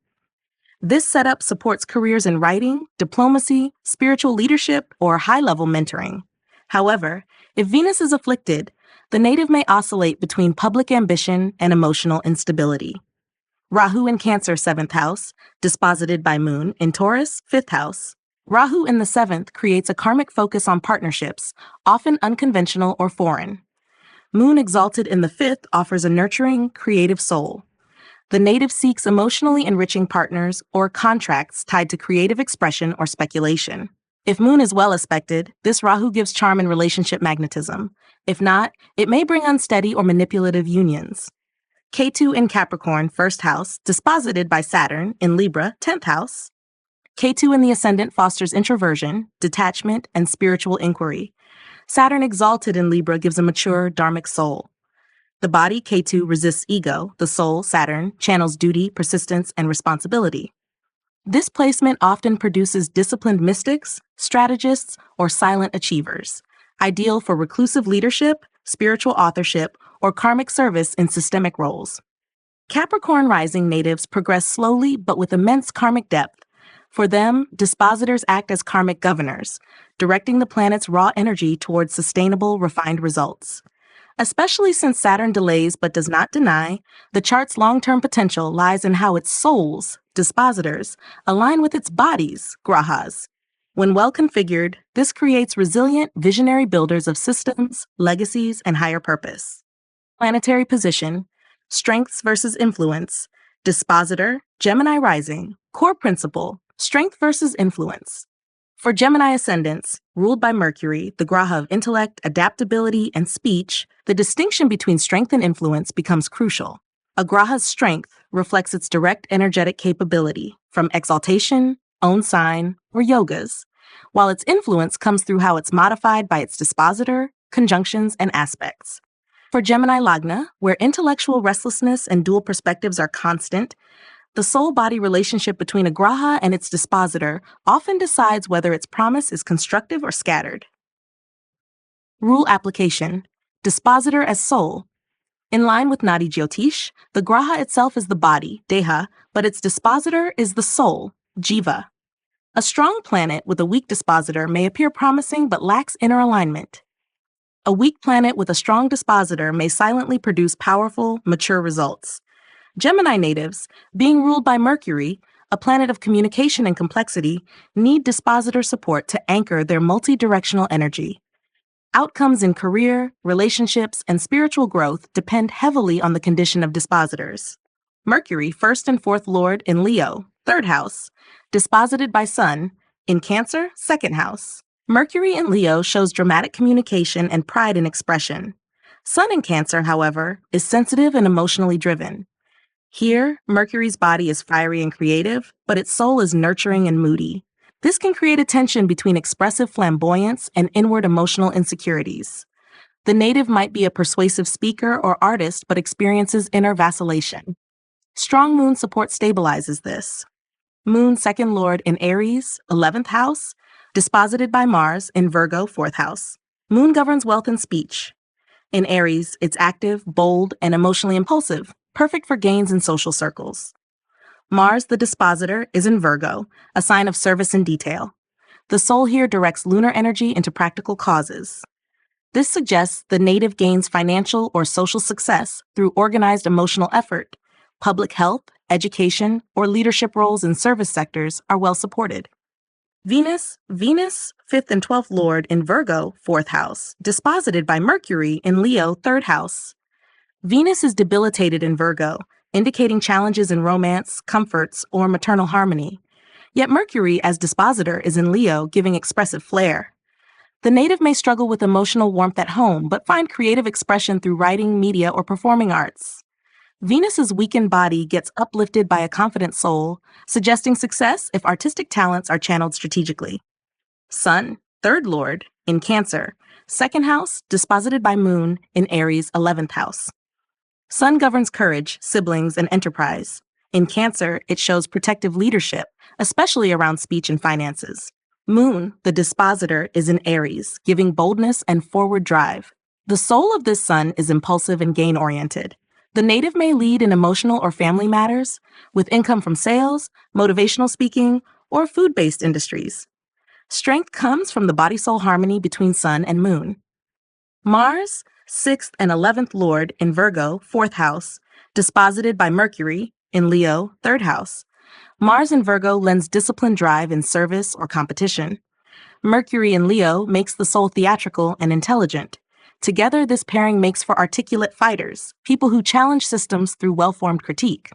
A: This setup supports careers in writing, diplomacy, spiritual leadership, or high-level mentoring. However, if Venus is afflicted, the native may oscillate between public ambition and emotional instability. Rahu in Cancer, 7th house, disposited by Moon in Taurus, 5th house. Rahu in the 7th creates a karmic focus on partnerships, often unconventional or foreign. Moon exalted in the 5th offers a nurturing, creative soul. The native seeks emotionally enriching partners or contracts tied to creative expression or speculation. If Moon is well aspected, this Rahu gives charm and relationship magnetism. If not, it may bring unsteady or manipulative unions. Ketu in Capricorn, 1st house, disposited by Saturn in Libra, 10th house. Ketu in the ascendant fosters introversion, detachment, and spiritual inquiry. Saturn exalted in Libra gives a mature, dharmic soul. The body, Ketu, resists ego. The soul, Saturn, channels duty, persistence, and responsibility. This placement often produces disciplined mystics, strategists, or silent achievers, ideal for reclusive leadership, spiritual authorship, or karmic service in systemic roles. Capricorn rising natives progress slowly but with immense karmic depth. For them, dispositors act as karmic governors, directing the planet's raw energy towards sustainable, refined results. Especially since Saturn delays but does not deny, the chart's long-term potential lies in how its souls, dispositors, align with its bodies, grahas. When well configured, this creates resilient, visionary builders of systems, legacies, and higher purpose. Planetary position, strengths versus influence, dispositor, Gemini rising, core principle, strength versus influence. For Gemini ascendants, ruled by Mercury, the graha of intellect, adaptability, and speech, the distinction between strength and influence becomes crucial. A graha's strength reflects its direct energetic capability, from exaltation, own sign, or yogas, while its influence comes through how it's modified by its dispositor, conjunctions, and aspects. For Gemini Lagna, where intellectual restlessness and dual perspectives are constant, the soul-body relationship between a graha and its dispositor often decides whether its promise is constructive or scattered. Rule application. Dispositor as soul. In line with Nadi Jyotish, the graha itself is the body, deha, but its dispositor is the soul, jiva. A strong planet with a weak dispositor may appear promising but lacks inner alignment. A weak planet with a strong dispositor may silently produce powerful, mature results. Gemini natives, being ruled by Mercury, a planet of communication and complexity, need dispositor support to anchor their multi-directional energy. Outcomes in career, relationships, and spiritual growth depend heavily on the condition of dispositors. Mercury, first and fourth lord in Leo, third house, disposited by Sun, in Cancer, second house. Mercury in Leo shows dramatic communication and pride in expression. Sun in Cancer, however, is sensitive and emotionally driven. Here, Mercury's body is fiery and creative, but its soul is nurturing and moody. This can create a tension between expressive flamboyance and inward emotional insecurities. The native might be a persuasive speaker or artist but experiences inner vacillation. Strong moon support stabilizes this. Moon second lord in Aries, 11th house, disposited by Mars in Virgo, 4th house. Moon governs wealth and speech. In Aries, it's active, bold, and emotionally impulsive, perfect for gains in social circles. Mars, the dispositor, is in Virgo, a sign of service and detail. The soul here directs lunar energy into practical causes. This suggests the native gains financial or social success through organized emotional effort. Public health, education, or leadership roles in service sectors are well supported. Venus, 5th and 12th lord in Virgo, 4th house, disposited by Mercury in Leo, 3rd house. Venus is debilitated in Virgo, indicating challenges in romance, comforts, or maternal harmony. Yet Mercury, as dispositor, is in Leo, giving expressive flair. The native may struggle with emotional warmth at home, but find creative expression through writing, media, or performing arts. Venus's weakened body gets uplifted by a confident soul, suggesting success if artistic talents are channeled strategically. Sun, 3rd lord, in Cancer, 2nd house, disposited by Moon in Aries, 11th house. Sun governs courage, siblings, and enterprise. In Cancer, it shows protective leadership, especially around speech and finances. Moon, the dispositor, is in Aries, giving boldness and forward drive. The soul of this sun is impulsive and gain-oriented. The native may lead in emotional or family matters, with income from sales, motivational speaking, or food-based industries. Strength comes from the body-soul harmony between Sun and Moon. Mars, 6th and 11th lord in Virgo, 4th house, disposited by Mercury in Leo, 3rd house. Mars in Virgo lends disciplined drive in service or competition. Mercury in Leo makes the soul theatrical and intelligent. Together, this pairing makes for articulate fighters, people who challenge systems through well-formed critique.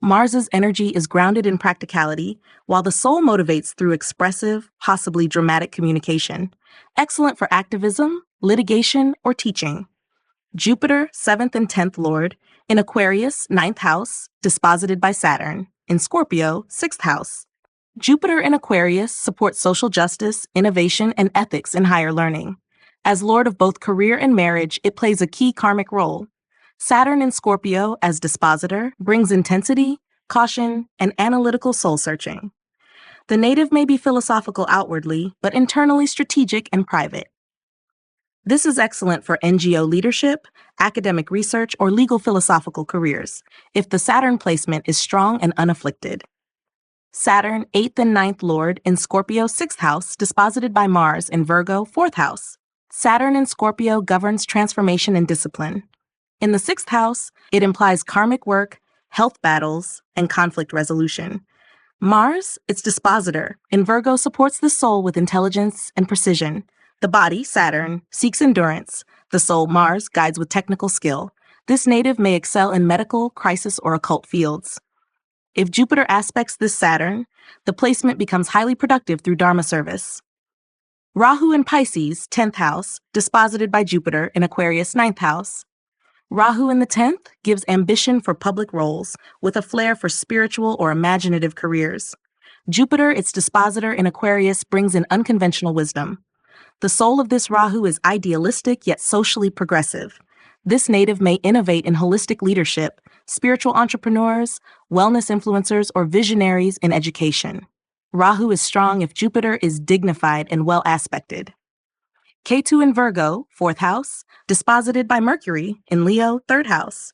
A: Mars's energy is grounded in practicality, while the soul motivates through expressive, possibly dramatic communication, excellent for activism, litigation, or teaching. Jupiter, 7th and 10th lord, in Aquarius, 9th house, disposited by Saturn, in Scorpio, 6th house. Jupiter in Aquarius supports social justice, innovation, and ethics in higher learning. As lord of both career and marriage, it plays a key karmic role. Saturn in Scorpio, as dispositor, brings intensity, caution, and analytical soul-searching. The native may be philosophical outwardly, but internally strategic and private. This is excellent for NGO leadership, academic research, or legal philosophical careers, if the Saturn placement is strong and unafflicted. Saturn, 8th and 9th lord, in Scorpio 6th house, disposited by Mars in Virgo 4th house. Saturn in Scorpio governs transformation and discipline. In the 6th house, it implies karmic work, health battles, and conflict resolution. Mars, its dispositor, in Virgo supports the soul with intelligence and precision. The body, Saturn, seeks endurance. The soul, Mars, guides with technical skill. This native may excel in medical, crisis, or occult fields. If Jupiter aspects this Saturn, the placement becomes highly productive through Dharma service. Rahu in Pisces, 10th house, disposited by Jupiter in Aquarius, 9th house. Rahu in the 10th gives ambition for public roles, with a flair for spiritual or imaginative careers. Jupiter, its dispositor in Aquarius, brings in unconventional wisdom. The soul of this Rahu is idealistic yet socially progressive. This native may innovate in holistic leadership, spiritual entrepreneurs, wellness influencers, or visionaries in education. Rahu is strong if Jupiter is dignified and well aspected. Ketu in Virgo, 4th house, disposited by Mercury in Leo, 3rd house.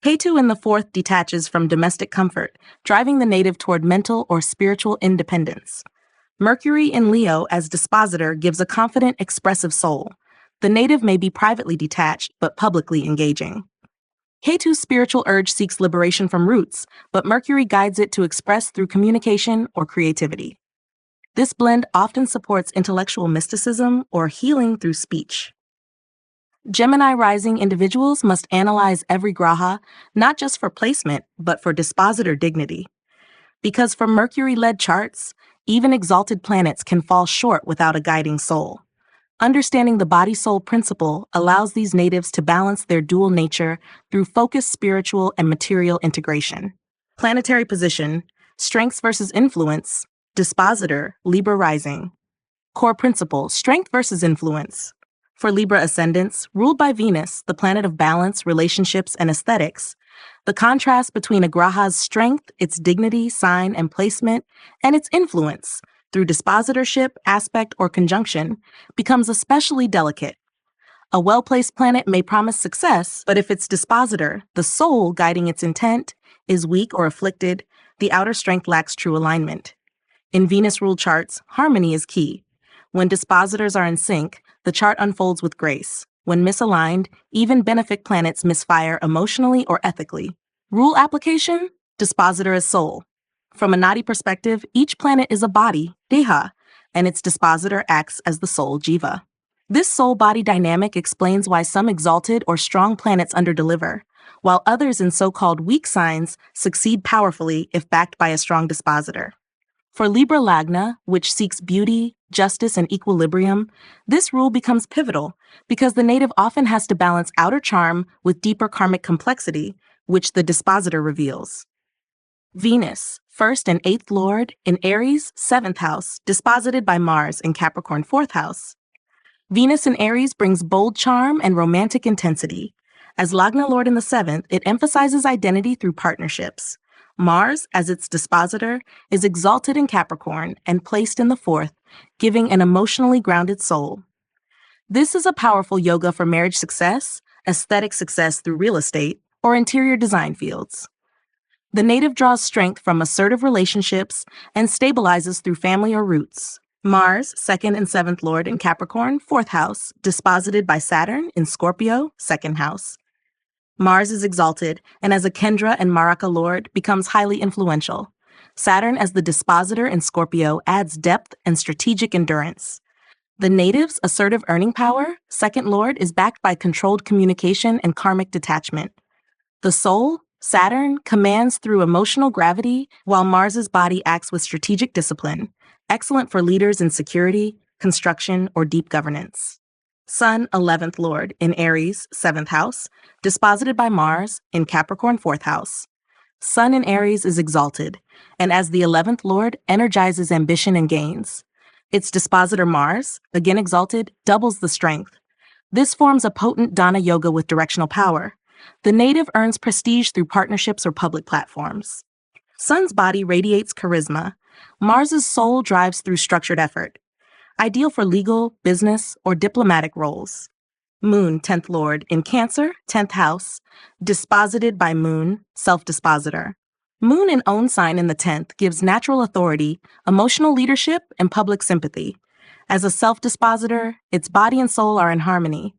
A: Ketu in the 4th detaches from domestic comfort, driving the native toward mental or spiritual independence. Mercury in Leo as dispositor gives a confident, expressive soul. The native may be privately detached, but publicly engaging. Ketu's spiritual urge seeks liberation from roots, but Mercury guides it to express through communication or creativity. This blend often supports intellectual mysticism or healing through speech. Gemini rising individuals must analyze every graha, not just for placement, but for dispositor dignity. Because for Mercury-led charts, even exalted planets can fall short without a guiding soul. Understanding the body-soul principle allows these natives to balance their dual nature through focused spiritual and material integration. Planetary position, strengths versus influence, dispositor, Libra rising. Core principle, strength versus influence. For Libra ascendants, ruled by Venus, the planet of balance, relationships, and aesthetics, the contrast between a graha's strength, its dignity, sign, and placement, and its influence, through dispositorship, aspect, or conjunction, becomes especially delicate. A well-placed planet may promise success, but if its dispositor, the soul guiding its intent, is weak or afflicted, the outer strength lacks true alignment. In Venus-ruled charts, harmony is key. When dispositors are in sync, the chart unfolds with grace. When misaligned, even benefic planets misfire emotionally or ethically. Rule application: dispositor is soul. From a Nadi perspective, each planet is a body, deha, and its dispositor acts as the soul, jiva. This soul-body dynamic explains why some exalted or strong planets underdeliver, while others in so-called weak signs succeed powerfully if backed by a strong dispositor. For Libra Lagna, which seeks beauty, justice, and equilibrium, this rule becomes pivotal because the native often has to balance outer charm with deeper karmic complexity, which the dispositor reveals. Venus, 1st and 8th Lord, in Aries, 7th house, disposited by Mars in Capricorn, 4th house. Venus in Aries brings bold charm and romantic intensity. As Lagna Lord in the 7th, it emphasizes identity through partnerships. Mars, as its dispositor, is exalted in Capricorn and placed in the 4th, giving an emotionally grounded soul. This is a powerful yoga for marriage success, aesthetic success through real estate, or interior design fields. The native draws strength from assertive relationships and stabilizes through family or roots. Mars, 2nd and 7th Lord in Capricorn, 4th house, disposited by Saturn in Scorpio, 2nd house. Mars is exalted, and as a Kendra and Maraka Lord, becomes highly influential. Saturn as the dispositor in Scorpio adds depth and strategic endurance. The native's assertive earning power, 2nd Lord, is backed by controlled communication and karmic detachment. The soul, Saturn, commands through emotional gravity, while Mars's body acts with strategic discipline, excellent for leaders in security, construction, or deep governance. Sun, 11th Lord, in Aries, 7th house, disposited by Mars in Capricorn, 4th house. Sun in Aries is exalted, and as the 11th Lord, energizes ambition and gains. Its dispositor Mars, again exalted, doubles the strength. This forms a potent dana yoga with directional power. The native earns prestige through partnerships or public platforms. Sun's body radiates charisma. Mars's soul drives through structured effort. Ideal for legal, business, or diplomatic roles. Moon, 10th Lord, in Cancer, 10th house, disposited by Moon, self-dispositor. Moon in own sign in the 10th gives natural authority, emotional leadership, and public sympathy. As a self-dispositor, its body and soul are in harmony.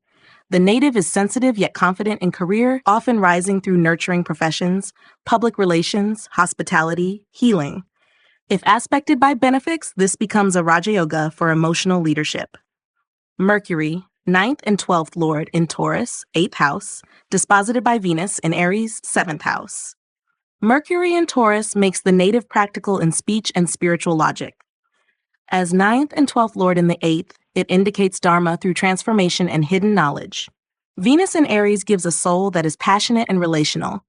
A: The native is sensitive yet confident in career, often rising through nurturing professions, public relations, hospitality, healing. If aspected by benefics, this becomes a Raja Yoga for emotional leadership. Mercury, 9th and 12th Lord in Taurus, 8th house, disposited by Venus in Aries, 7th house. Mercury in Taurus makes the native practical in speech and spiritual logic. As 9th and 12th Lord in the 8th, it indicates Dharma through transformation and hidden knowledge. Venus in Aries gives a soul that is passionate and relational.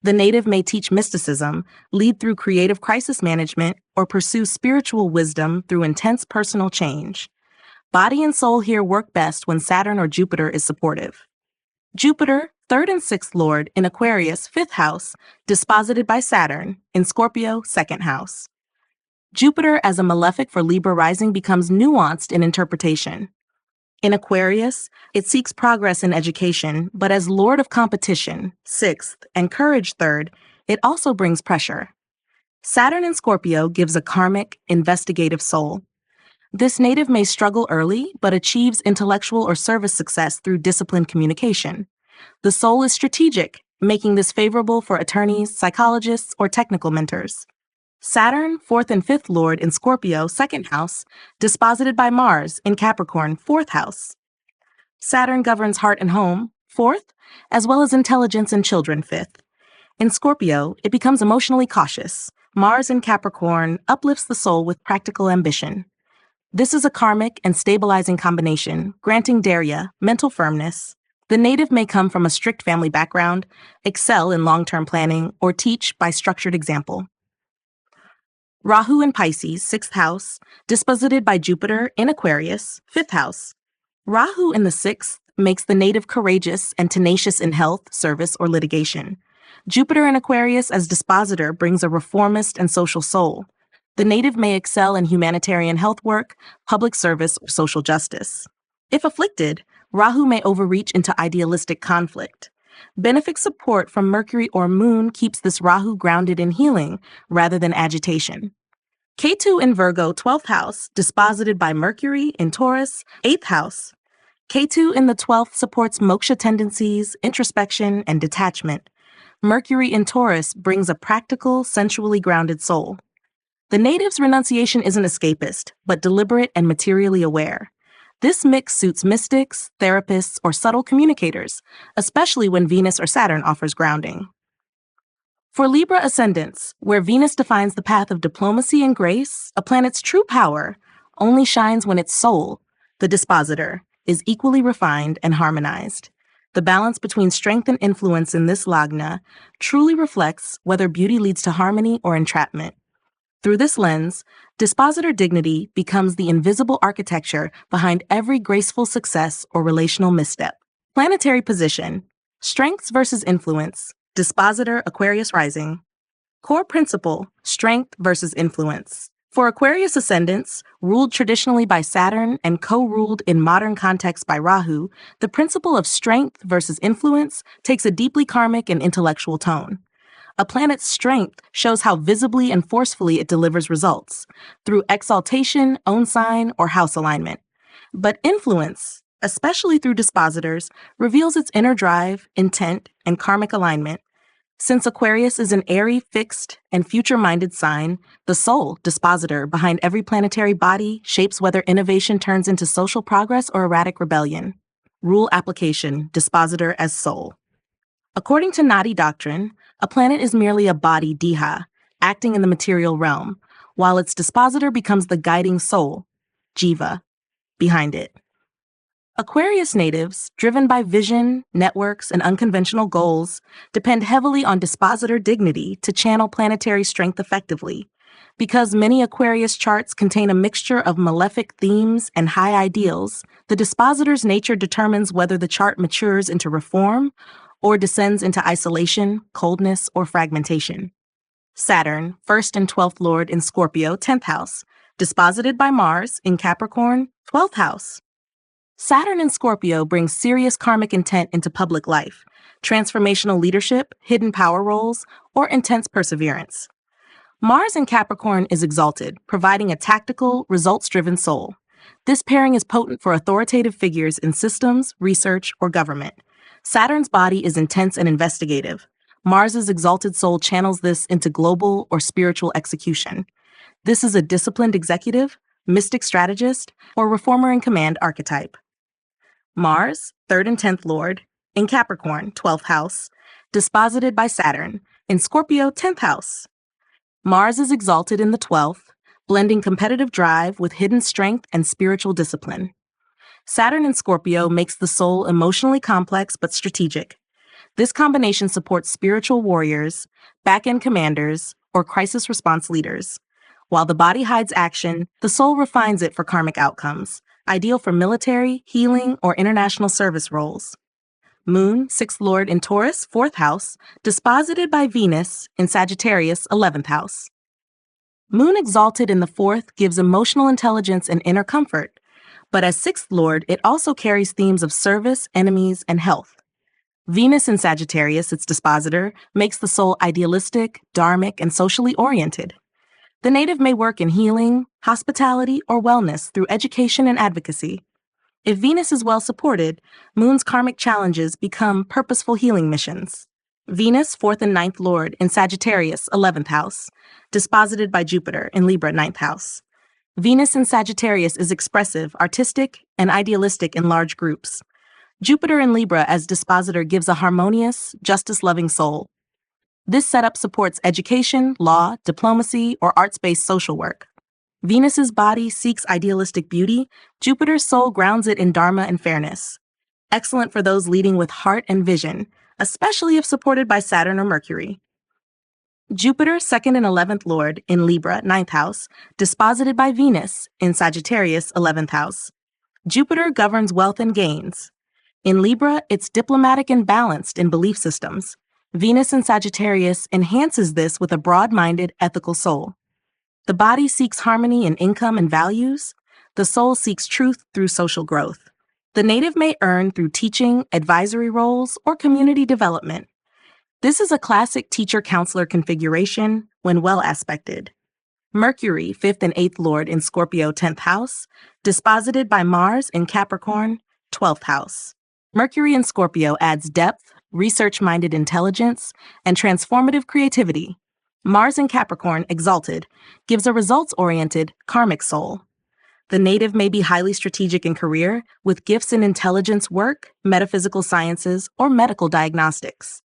A: The native may teach mysticism, lead through creative crisis management, or pursue spiritual wisdom through intense personal change. Body and soul here work best when Saturn or Jupiter is supportive. Jupiter, 3rd and 6th Lord in Aquarius, 5th house, disposited by Saturn in Scorpio, 2nd house. Jupiter as a malefic for Libra rising becomes nuanced in interpretation. In Aquarius, it seeks progress in education, but as Lord of competition, 6th, and courage 3rd, it also brings pressure. Saturn in Scorpio gives a karmic, investigative soul. This native may struggle early, but achieves intellectual or service success through disciplined communication. The soul is strategic, making this favorable for attorneys, psychologists, or technical mentors. Saturn, 4th and 5th Lord in Scorpio, 2nd house, disposited by Mars in Capricorn, 4th house. Saturn governs heart and home, 4th, as well as intelligence and children, 5th. In Scorpio, it becomes emotionally cautious. Mars in Capricorn uplifts the soul with practical ambition. This is a karmic and stabilizing combination, granting Dairya, mental firmness. The native may come from a strict family background, excel in long-term planning, or teach by structured example. Rahu in Pisces, 6th house, disposited by Jupiter in Aquarius, 5th house. Rahu in the 6th makes the native courageous and tenacious in health, service, or litigation. Jupiter in Aquarius as dispositor brings a reformist and social soul. The native may excel in humanitarian health work, public service, or social justice. If afflicted, Rahu may overreach into idealistic conflict. Benefic support from Mercury or Moon keeps this Rahu grounded in healing rather than agitation. Ketu in Virgo, 12th house, disposited by Mercury in Taurus, 8th house. Ketu in the 12th supports moksha tendencies, introspection, and detachment. Mercury in Taurus brings a practical, sensually grounded soul. The native's renunciation isn't escapist, but deliberate and materially aware. This mix suits mystics, therapists, or subtle communicators, especially when Venus or Saturn offers grounding. For Libra ascendants, where Venus defines the path of diplomacy and grace, a planet's true power only shines when its soul, the dispositor, is equally refined and harmonized. The balance between strength and influence in this lagna truly reflects whether beauty leads to harmony or entrapment. Through this lens, dispositor dignity becomes the invisible architecture behind every graceful success or relational misstep. Planetary position, strengths versus influence, dispositor Aquarius rising. Core principle, strength versus influence. For Aquarius ascendants, ruled traditionally by Saturn and co-ruled in modern contexts by Rahu, the principle of strength versus influence takes a deeply karmic and intellectual tone. A planet's strength shows how visibly and forcefully it delivers results, through exaltation, own sign, or house alignment. But influence, especially through dispositors, reveals its inner drive, intent, and karmic alignment. Since Aquarius is an airy, fixed, and future-minded sign, the soul, dispositor, behind every planetary body shapes whether innovation turns into social progress or erratic rebellion. Rule application, dispositor as soul. According to Nadi doctrine, a planet is merely a body, deha, acting in the material realm, while its dispositor becomes the guiding soul, jiva, behind it. Aquarius natives, driven by vision, networks, and unconventional goals, depend heavily on dispositor dignity to channel planetary strength effectively. Because many Aquarius charts contain a mixture of malefic themes and high ideals, the dispositor's nature determines whether the chart matures into reform or descends into isolation, coldness, or fragmentation. Saturn, 1st and 12th Lord in Scorpio, 10th house, disposited by Mars in Capricorn, 12th house. Saturn in Scorpio brings serious karmic intent into public life, transformational leadership, hidden power roles, or intense perseverance. Mars in Capricorn is exalted, providing a tactical, results-driven soul. This pairing is potent for authoritative figures in systems, research, or government. Saturn's body is intense and investigative. Mars's exalted soul channels this into global or spiritual execution. This is a disciplined executive, mystic strategist, or reformer in command archetype. Mars, 3rd and 10th Lord, in Capricorn, 12th house, disposited by Saturn, in Scorpio, 10th house. Mars is exalted in the 12th, blending competitive drive with hidden strength and spiritual discipline. Saturn in Scorpio makes the soul emotionally complex but strategic. This combination supports spiritual warriors, back-end commanders, or crisis response leaders. While the body hides action, the soul refines it for karmic outcomes, ideal for military, healing, or international service roles. Moon, 6th Lord in Taurus, 4th house, disposited by Venus in Sagittarius, 11th house. Moon exalted in the 4th gives emotional intelligence and inner comfort, but as 6th Lord, it also carries themes of service, enemies, and health. Venus in Sagittarius, its dispositor, makes the soul idealistic, dharmic, and socially oriented. The native may work in healing, hospitality, or wellness through education and advocacy. If Venus is well supported, Moon's karmic challenges become purposeful healing missions. Venus, 4th and 9th Lord in Sagittarius, 11th house, disposited by Jupiter in Libra, 9th house. Venus in Sagittarius is expressive, artistic, and idealistic in large groups. Jupiter in Libra as dispositor gives a harmonious, justice-loving soul. This setup supports education, law, diplomacy, or arts-based social work. Venus's body seeks idealistic beauty, Jupiter's soul grounds it in dharma and fairness. Excellent for those leading with heart and vision, especially if supported by Saturn or Mercury. Jupiter, 2nd and 11th Lord in Libra, 9th house, disposited by Venus in Sagittarius, 11th house. Jupiter governs wealth and gains. In Libra, it's diplomatic and balanced in belief systems. Venus in Sagittarius enhances this with a broad-minded, ethical soul. The body seeks harmony in income and values. The soul seeks truth through social growth. The native may earn through teaching, advisory roles, or community development. This is a classic teacher-counselor configuration when well aspected. Mercury, 5th and 8th Lord in Scorpio, 10th house, disposited by Mars in Capricorn, 12th house. Mercury in Scorpio adds depth, research-minded intelligence, and transformative creativity. Mars in Capricorn, exalted, gives a results-oriented, karmic soul. The native may be highly strategic in career, with gifts in intelligence work, metaphysical sciences, or medical diagnostics.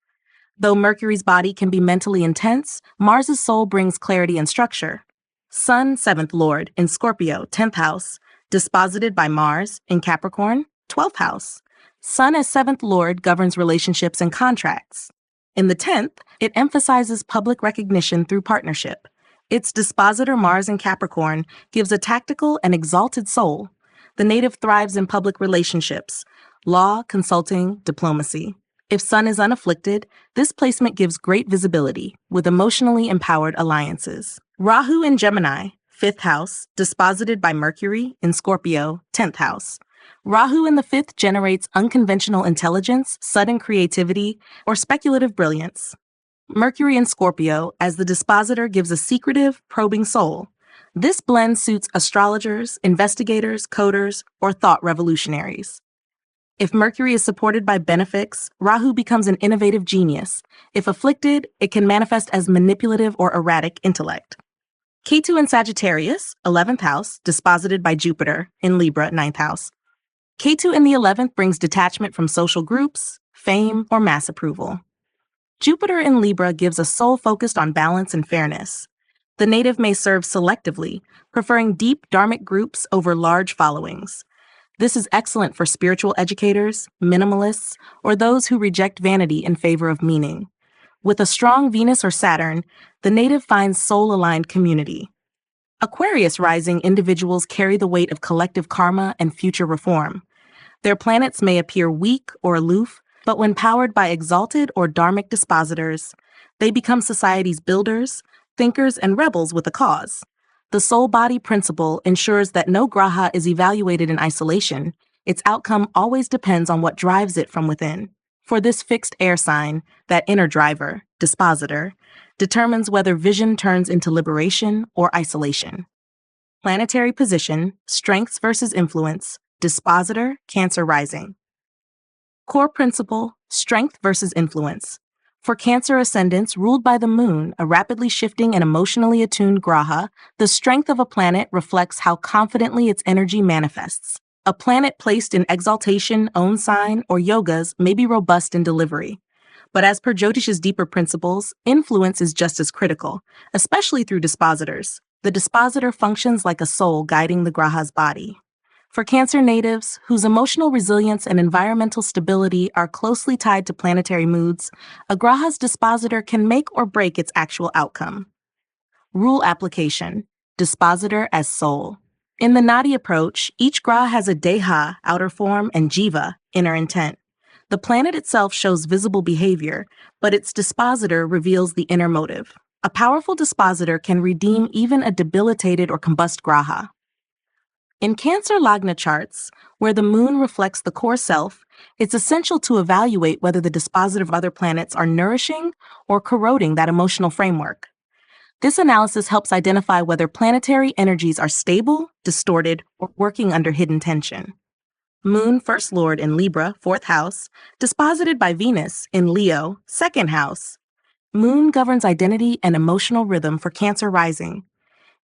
A: Though Mercury's body can be mentally intense, Mars's soul brings clarity and structure. Sun, 7th Lord, in Scorpio, 10th house, disposited by Mars in Capricorn, 12th house. Sun as 7th Lord governs relationships and contracts. In the 10th, it emphasizes public recognition through partnership. Its dispositor Mars in Capricorn gives a tactical and exalted soul. The native thrives in public relationships, law, consulting, diplomacy. If Sun is unafflicted, this placement gives great visibility, with emotionally empowered alliances. Rahu in Gemini, 5th house, disposited by Mercury in Scorpio, 10th house. Rahu in the 5th generates unconventional intelligence, sudden creativity, or speculative brilliance. Mercury in Scorpio as the dispositor gives a secretive, probing soul. This blend suits astrologers, investigators, coders, or thought revolutionaries. If Mercury is supported by benefics, Rahu becomes an innovative genius. If afflicted, it can manifest as manipulative or erratic intellect. Ketu in Sagittarius, 11th house, disposited by Jupiter in Libra, 9th house. Ketu in the 11th brings detachment from social groups, fame, or mass approval. Jupiter in Libra gives a soul focused on balance and fairness. The native may serve selectively, preferring deep dharmic groups over large followings. This is excellent for spiritual educators, minimalists, or those who reject vanity in favor of meaning. With a strong Venus or Saturn, the native finds soul-aligned community. Aquarius rising individuals carry the weight of collective karma and future reform. Their planets may appear weak or aloof, but when powered by exalted or dharmic dispositors, they become society's builders, thinkers, and rebels with a cause. The soul-body principle ensures that no graha is evaluated in isolation. Its outcome always depends on what drives it from within. For this fixed air sign, that inner driver, dispositor, determines whether vision turns into liberation or isolation. Planetary position, strengths versus influence, dispositor, Cancer rising. Core principle, strength versus influence. For Cancer ascendants ruled by the moon, a rapidly shifting and emotionally attuned graha, the strength of a planet reflects how confidently its energy manifests. A planet placed in exaltation, own sign, or yogas may be robust in delivery. But as per Jyotish's deeper principles, influence is just as critical, especially through dispositors. The dispositor functions like a soul guiding the graha's body. For Cancer natives, whose emotional resilience and environmental stability are closely tied to planetary moods, a graha's dispositor can make or break its actual outcome. Rule application, dispositor as soul. In the Nadi approach, each graha has a deha, outer form, and jiva, inner intent. The planet itself shows visible behavior, but its dispositor reveals the inner motive. A powerful dispositor can redeem even a debilitated or combust graha. In Cancer Lagna charts, where the moon reflects the core self, it's essential to evaluate whether the dispositor of other planets are nourishing or corroding that emotional framework. This analysis helps identify whether planetary energies are stable, distorted, or working under hidden tension. Moon, First Lord in Libra, 4th house, disposited by Venus in Leo, 2nd house. Moon governs identity and emotional rhythm for Cancer rising.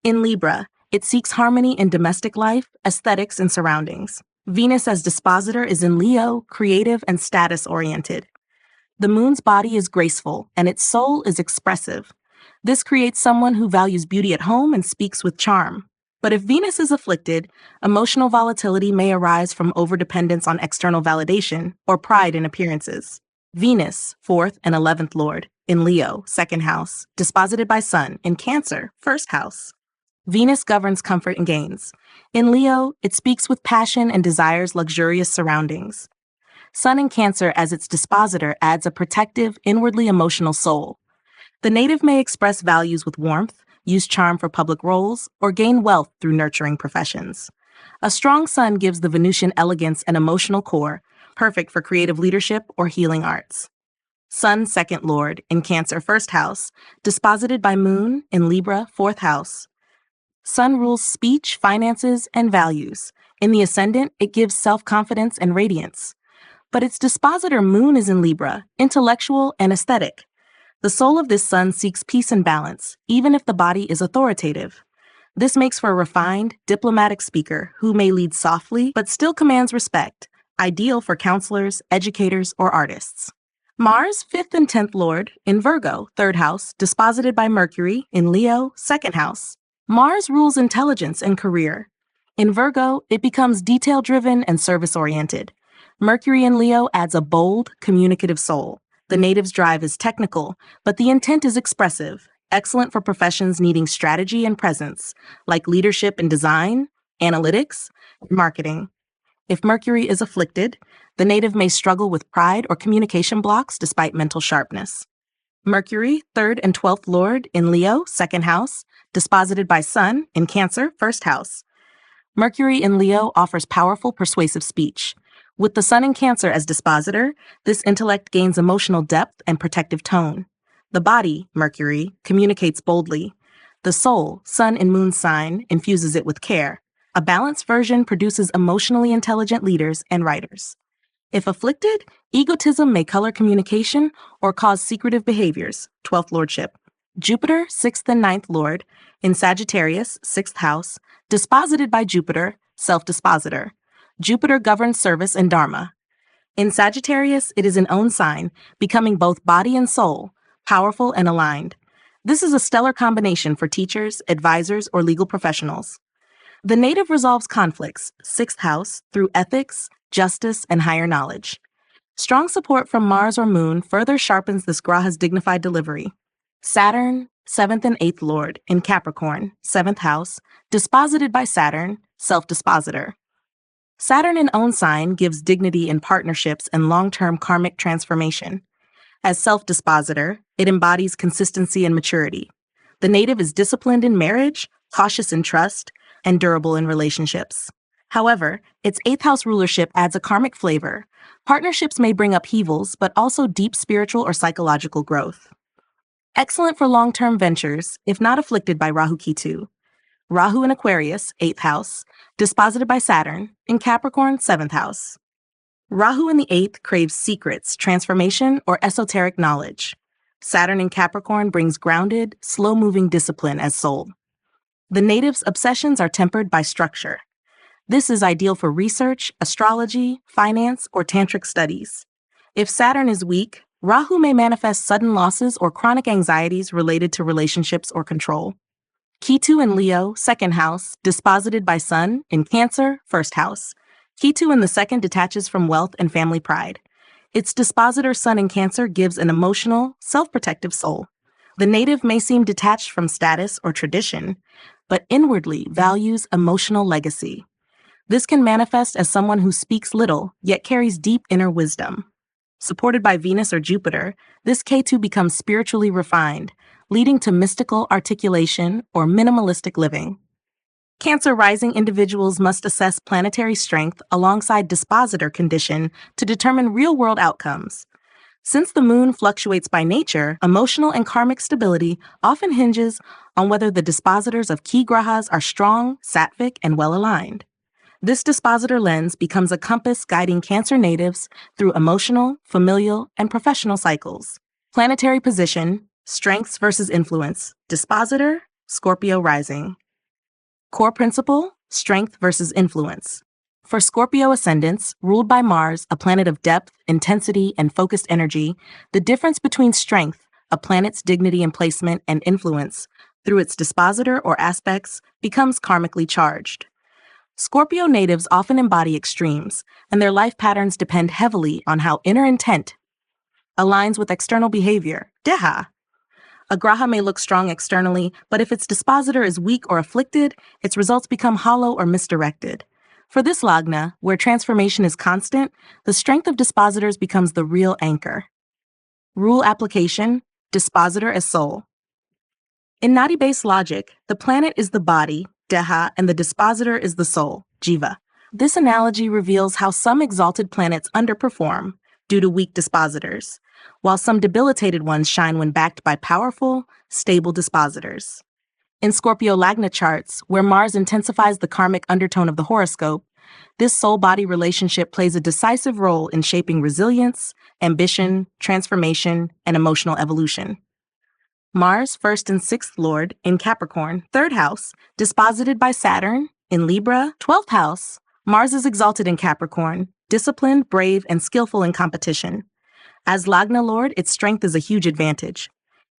A: In Libra, it seeks harmony in domestic life, aesthetics, and surroundings. Venus as dispositor is in Leo, creative and status-oriented. The moon's body is graceful, and its soul is expressive. This creates someone who values beauty at home and speaks with charm. But if Venus is afflicted, emotional volatility may arise from overdependence on external validation or pride in appearances. Venus, 4th and 11th Lord, in Leo, 2nd house, disposited by Sun in Cancer, 1st house. Venus governs comfort and gains. In Leo, it speaks with passion and desires luxurious surroundings. Sun in Cancer as its dispositor adds a protective, inwardly emotional soul. The native may express values with warmth, use charm for public roles, or gain wealth through nurturing professions. A strong Sun gives the Venusian elegance and emotional core, perfect for creative leadership or healing arts. Sun, 2nd Lord, in Cancer, 1st house, disposited by Moon in Libra, 4th house. Sun rules speech, finances, and values. In the ascendant, it gives self-confidence and radiance. But its dispositor Moon is in Libra, intellectual and aesthetic. The soul of this Sun seeks peace and balance, even if the body is authoritative. This makes for a refined, diplomatic speaker who may lead softly but still commands respect, ideal for counselors, educators, or artists. Mars, 5th and 10th Lord, in Virgo, 3rd house, disposited by Mercury, in Leo, 2nd house. Mars rules intelligence and career. In Virgo, it becomes detail-driven and service-oriented. Mercury in Leo adds a bold, communicative soul. The native's drive is technical, but the intent is expressive, excellent for professions needing strategy and presence, like leadership and design, analytics, and marketing. If Mercury is afflicted, the native may struggle with pride or communication blocks despite mental sharpness. Mercury, 3rd and 12th Lord, in Leo, 2nd house, disposited by Sun in Cancer, 1st house. Mercury in Leo offers powerful, persuasive speech. With the Sun in Cancer as dispositor, this intellect gains emotional depth and protective tone. The body, Mercury, communicates boldly. The soul, Sun in Moon sign, infuses it with care. A balanced version produces emotionally intelligent leaders and writers. If afflicted, egotism may color communication or cause secretive behaviors, 12th Lordship. Jupiter, 6th and 9th Lord, in Sagittarius, 6th house, disposited by Jupiter, self-dispositor. Jupiter governs service and dharma. In Sagittarius, it is an own sign, becoming both body and soul, powerful and aligned. This is a stellar combination for teachers, advisors, or legal professionals. The native resolves conflicts, 6th house, through ethics, justice, and higher knowledge. Strong support from Mars or Moon further sharpens this graha's dignified delivery. Saturn, 7th and 8th Lord, in Capricorn, 7th house, disposited by Saturn, self-dispositor. Saturn in own sign gives dignity in partnerships and long-term karmic transformation. As self-dispositor, it embodies consistency and maturity. The native is disciplined in marriage, cautious in trust, and durable in relationships. However, its 8th house rulership adds a karmic flavor. Partnerships may bring upheavals, but also deep spiritual or psychological growth. Excellent for long-term ventures, if not afflicted by Rahu Ketu. Rahu in Aquarius, 8th house, disposited by Saturn, in Capricorn, 7th house. Rahu in the 8th craves secrets, transformation, or esoteric knowledge. Saturn in Capricorn brings grounded, slow-moving discipline as soul. The native's obsessions are tempered by structure. This is ideal for research, astrology, finance, or tantric studies. If Saturn is weak, Rahu may manifest sudden losses or chronic anxieties related to relationships or control. Ketu in Leo, 2nd house, disposited by Sun, in Cancer, 1st house. Ketu in the 2nd detaches from wealth and family pride. Its dispositor Sun in Cancer gives an emotional, self-protective soul. The native may seem detached from status or tradition, but inwardly values emotional legacy. This can manifest as someone who speaks little, yet carries deep inner wisdom. Supported by Venus or Jupiter, this Ketu becomes spiritually refined, leading to mystical articulation or minimalistic living. Cancer rising individuals must assess planetary strength alongside dispositor condition to determine real-world outcomes. Since the moon fluctuates by nature, emotional and karmic stability often hinges on whether the dispositors of key grahas are strong, sattvic, and well-aligned. This dispositor lens becomes a compass guiding Cancer natives through emotional, familial, and professional cycles. Planetary position, strengths versus influence, dispositor, Scorpio rising. Core principle, strength versus influence. For Scorpio ascendants, ruled by Mars, a planet of depth, intensity, and focused energy, the difference between strength, a planet's dignity and placement, and influence, through its dispositor or aspects, becomes karmically charged. Scorpio natives often embody extremes, and their life patterns depend heavily on how inner intent aligns with external behavior, deha. A graha may look strong externally, but if its dispositor is weak or afflicted, its results become hollow or misdirected. For this lagna, where transformation is constant, the strength of dispositors becomes the real anchor. Rule application, dispositor as soul. In Nadi-based logic, the planet is the body, deha, and the dispositor is the soul, jiva. This analogy reveals how some exalted planets underperform due to weak dispositors, while some debilitated ones shine when backed by powerful, stable dispositors. In Scorpio Lagna charts, where Mars intensifies the karmic undertone of the horoscope, this soul-body relationship plays a decisive role in shaping resilience, ambition, transformation, and emotional evolution. Mars, 1st and 6th Lord, in Capricorn, 3rd house, disposited by Saturn, in Libra, 12th house. Mars is exalted in Capricorn, disciplined, brave, and skillful in competition. As Lagna Lord, its strength is a huge advantage.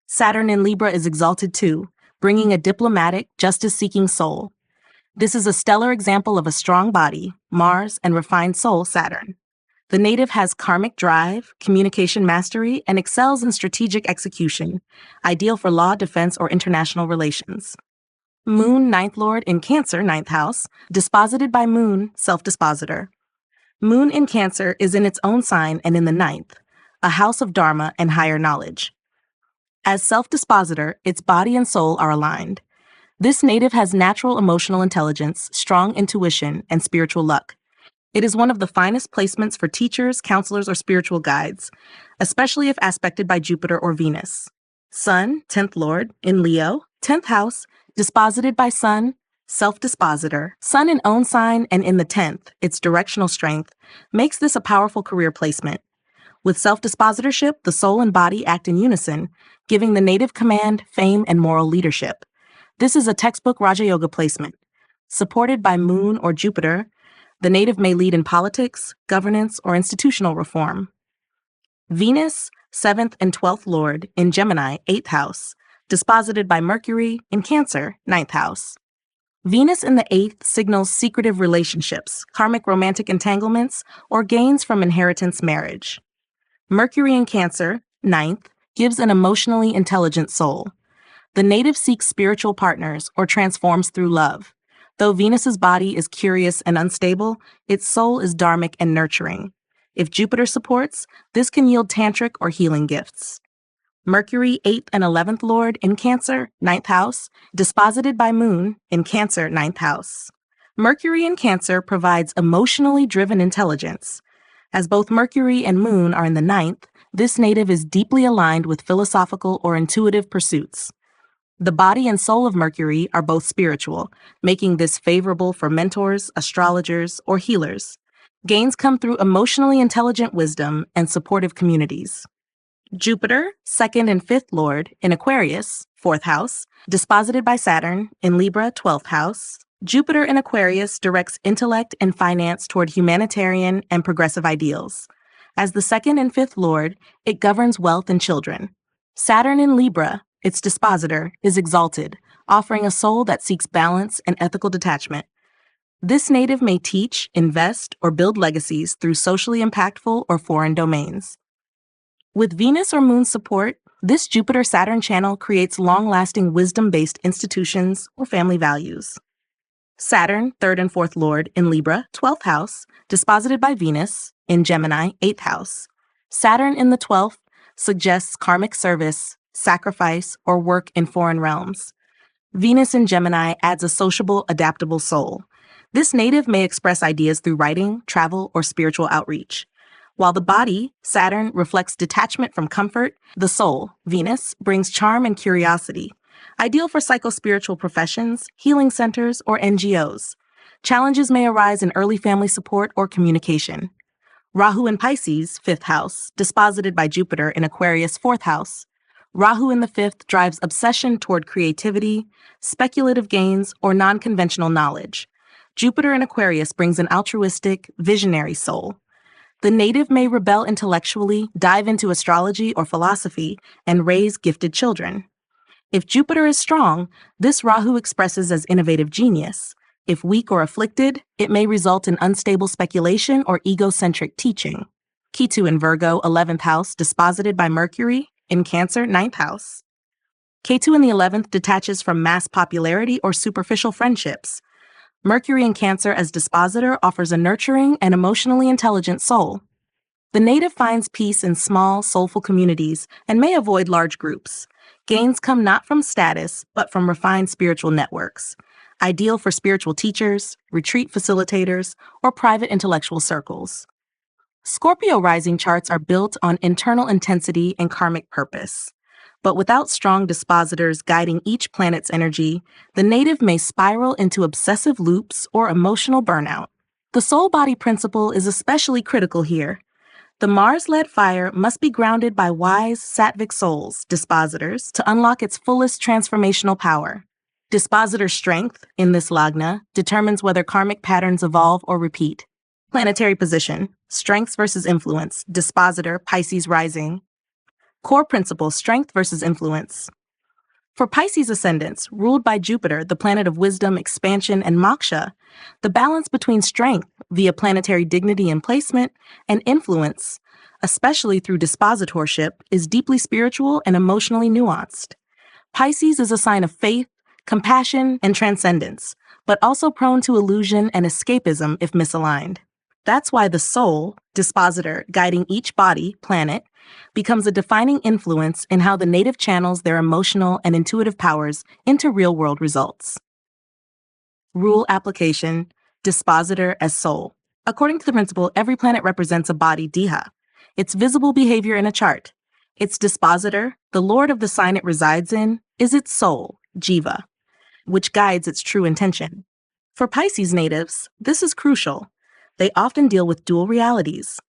A: Saturn in Libra is exalted too, bringing a diplomatic, justice-seeking soul. This is a stellar example of a strong body, Mars, and refined soul, Saturn. The native has karmic drive, communication mastery, and excels in strategic execution, ideal for law, defense, or international relations. Moon, 9th Lord, in Cancer, 9th house, disposited by Moon, self-dispositor. Moon in Cancer is in its own sign and in the 9th, a house of dharma and higher knowledge. As self-dispositor, its body and soul are aligned. This native has natural emotional intelligence, strong intuition, and spiritual luck. It is one of the finest placements for teachers, counselors, or spiritual guides, especially if aspected by Jupiter or Venus. Sun, 10th Lord, in Leo, 10th house, disposited by Sun, self-dispositor. Sun in own sign and in the 10th, its directional strength, makes this a powerful career placement. With self-dispositorship, the soul and body act in unison, giving the native command, fame, and moral leadership. This is a textbook Raja Yoga placement. Supported by Moon or Jupiter, the native may lead in politics, governance, or institutional reform. Venus, 7th and 12th Lord, in Gemini, 8th house, disposited by Mercury, in Cancer, 9th house. Venus in the 8th signals secretive relationships, karmic romantic entanglements, or gains from inheritance marriage. Mercury in Cancer, 9th, gives an emotionally intelligent soul. The native seeks spiritual partners or transforms through love. Though Venus's body is curious and unstable, its soul is dharmic and nurturing. If Jupiter supports, this can yield tantric or healing gifts. Mercury, 8th and 11th Lord, in Cancer, 9th house, disposited by Moon, in Cancer, 9th house. Mercury in Cancer provides emotionally driven intelligence. As both Mercury and Moon are in the 9th, this native is deeply aligned with philosophical or intuitive pursuits. The body and soul of Mercury are both spiritual, making this favorable for mentors, astrologers, or healers. Gains come through emotionally intelligent wisdom and supportive communities. Jupiter, second and fifth lord, in Aquarius, fourth house, disposited by Saturn, in Libra, 12th house. Jupiter in Aquarius directs intellect and finance toward humanitarian and progressive ideals. As the second and fifth lord, it governs wealth and children. Saturn in Libra, its dispositor, is exalted, offering a soul that seeks balance and ethical detachment. This native may teach, invest, or build legacies through socially impactful or foreign domains. With Venus or Moon support, this Jupiter-Saturn channel creates long-lasting wisdom-based institutions or family values. Saturn, third and fourth lord, in Libra, 12th house, disposited by Venus, in Gemini, 8th house. Saturn in the 12th suggests karmic service, sacrifice, or work in foreign realms. Venus in Gemini adds a sociable, adaptable soul. This native may express ideas through writing, travel, or spiritual outreach. While the body, Saturn, reflects detachment from comfort, the soul, Venus, brings charm and curiosity, ideal for psychospiritual professions, healing centers, or NGOs. Challenges may arise in early family support or communication. Rahu in Pisces, fifth house, disposited by Jupiter in Aquarius, fourth house. Rahu in the fifth drives obsession toward creativity, speculative gains, or non-conventional knowledge. Jupiter in Aquarius brings an altruistic, visionary soul. The native may rebel intellectually, dive into astrology or philosophy, and raise gifted children. If Jupiter is strong, this Rahu expresses as innovative genius. If weak or afflicted, it may result in unstable speculation or egocentric teaching. Ketu in Virgo, 11th house, disposited by Mercury, in Cancer, 9th house. Ketu in the 11th detaches from mass popularity or superficial friendships. Mercury in Cancer as dispositor offers a nurturing and emotionally intelligent soul. The native finds peace in small, soulful communities and may avoid large groups. Gains come not from status, but from refined spiritual networks, ideal for spiritual teachers, retreat facilitators, or private intellectual circles. Scorpio rising charts are built on internal intensity and karmic purpose. But without strong dispositors guiding each planet's energy, the native may spiral into obsessive loops or emotional burnout. The soul-body principle is especially critical here. The Mars-led fire must be grounded by wise, sattvic souls, dispositors, to unlock its fullest transformational power. Dispositor strength, in this lagna, determines whether karmic patterns evolve or repeat. Planetary position, strengths versus influence, dispositor, Pisces rising. Core principle, strength versus influence. For Pisces ascendants, ruled by Jupiter, the planet of wisdom, expansion, and moksha, the balance between strength, via planetary dignity and placement, and influence, especially through dispositorship, is deeply spiritual and emotionally nuanced. Pisces is a sign of faith, compassion, and transcendence, but also prone to illusion and escapism if misaligned. That's why the soul, dispositor, guiding each body, planet, becomes a defining influence in how the native channels their emotional and intuitive powers into real-world results. Rule application, dispositor as soul. According to the principle, every planet represents a body, deha, its visible behavior in a chart. Its dispositor, the lord of the sign it resides in, is its soul, jiva, which guides its true intention. For Pisces natives, this is crucial. They often deal with dual realities: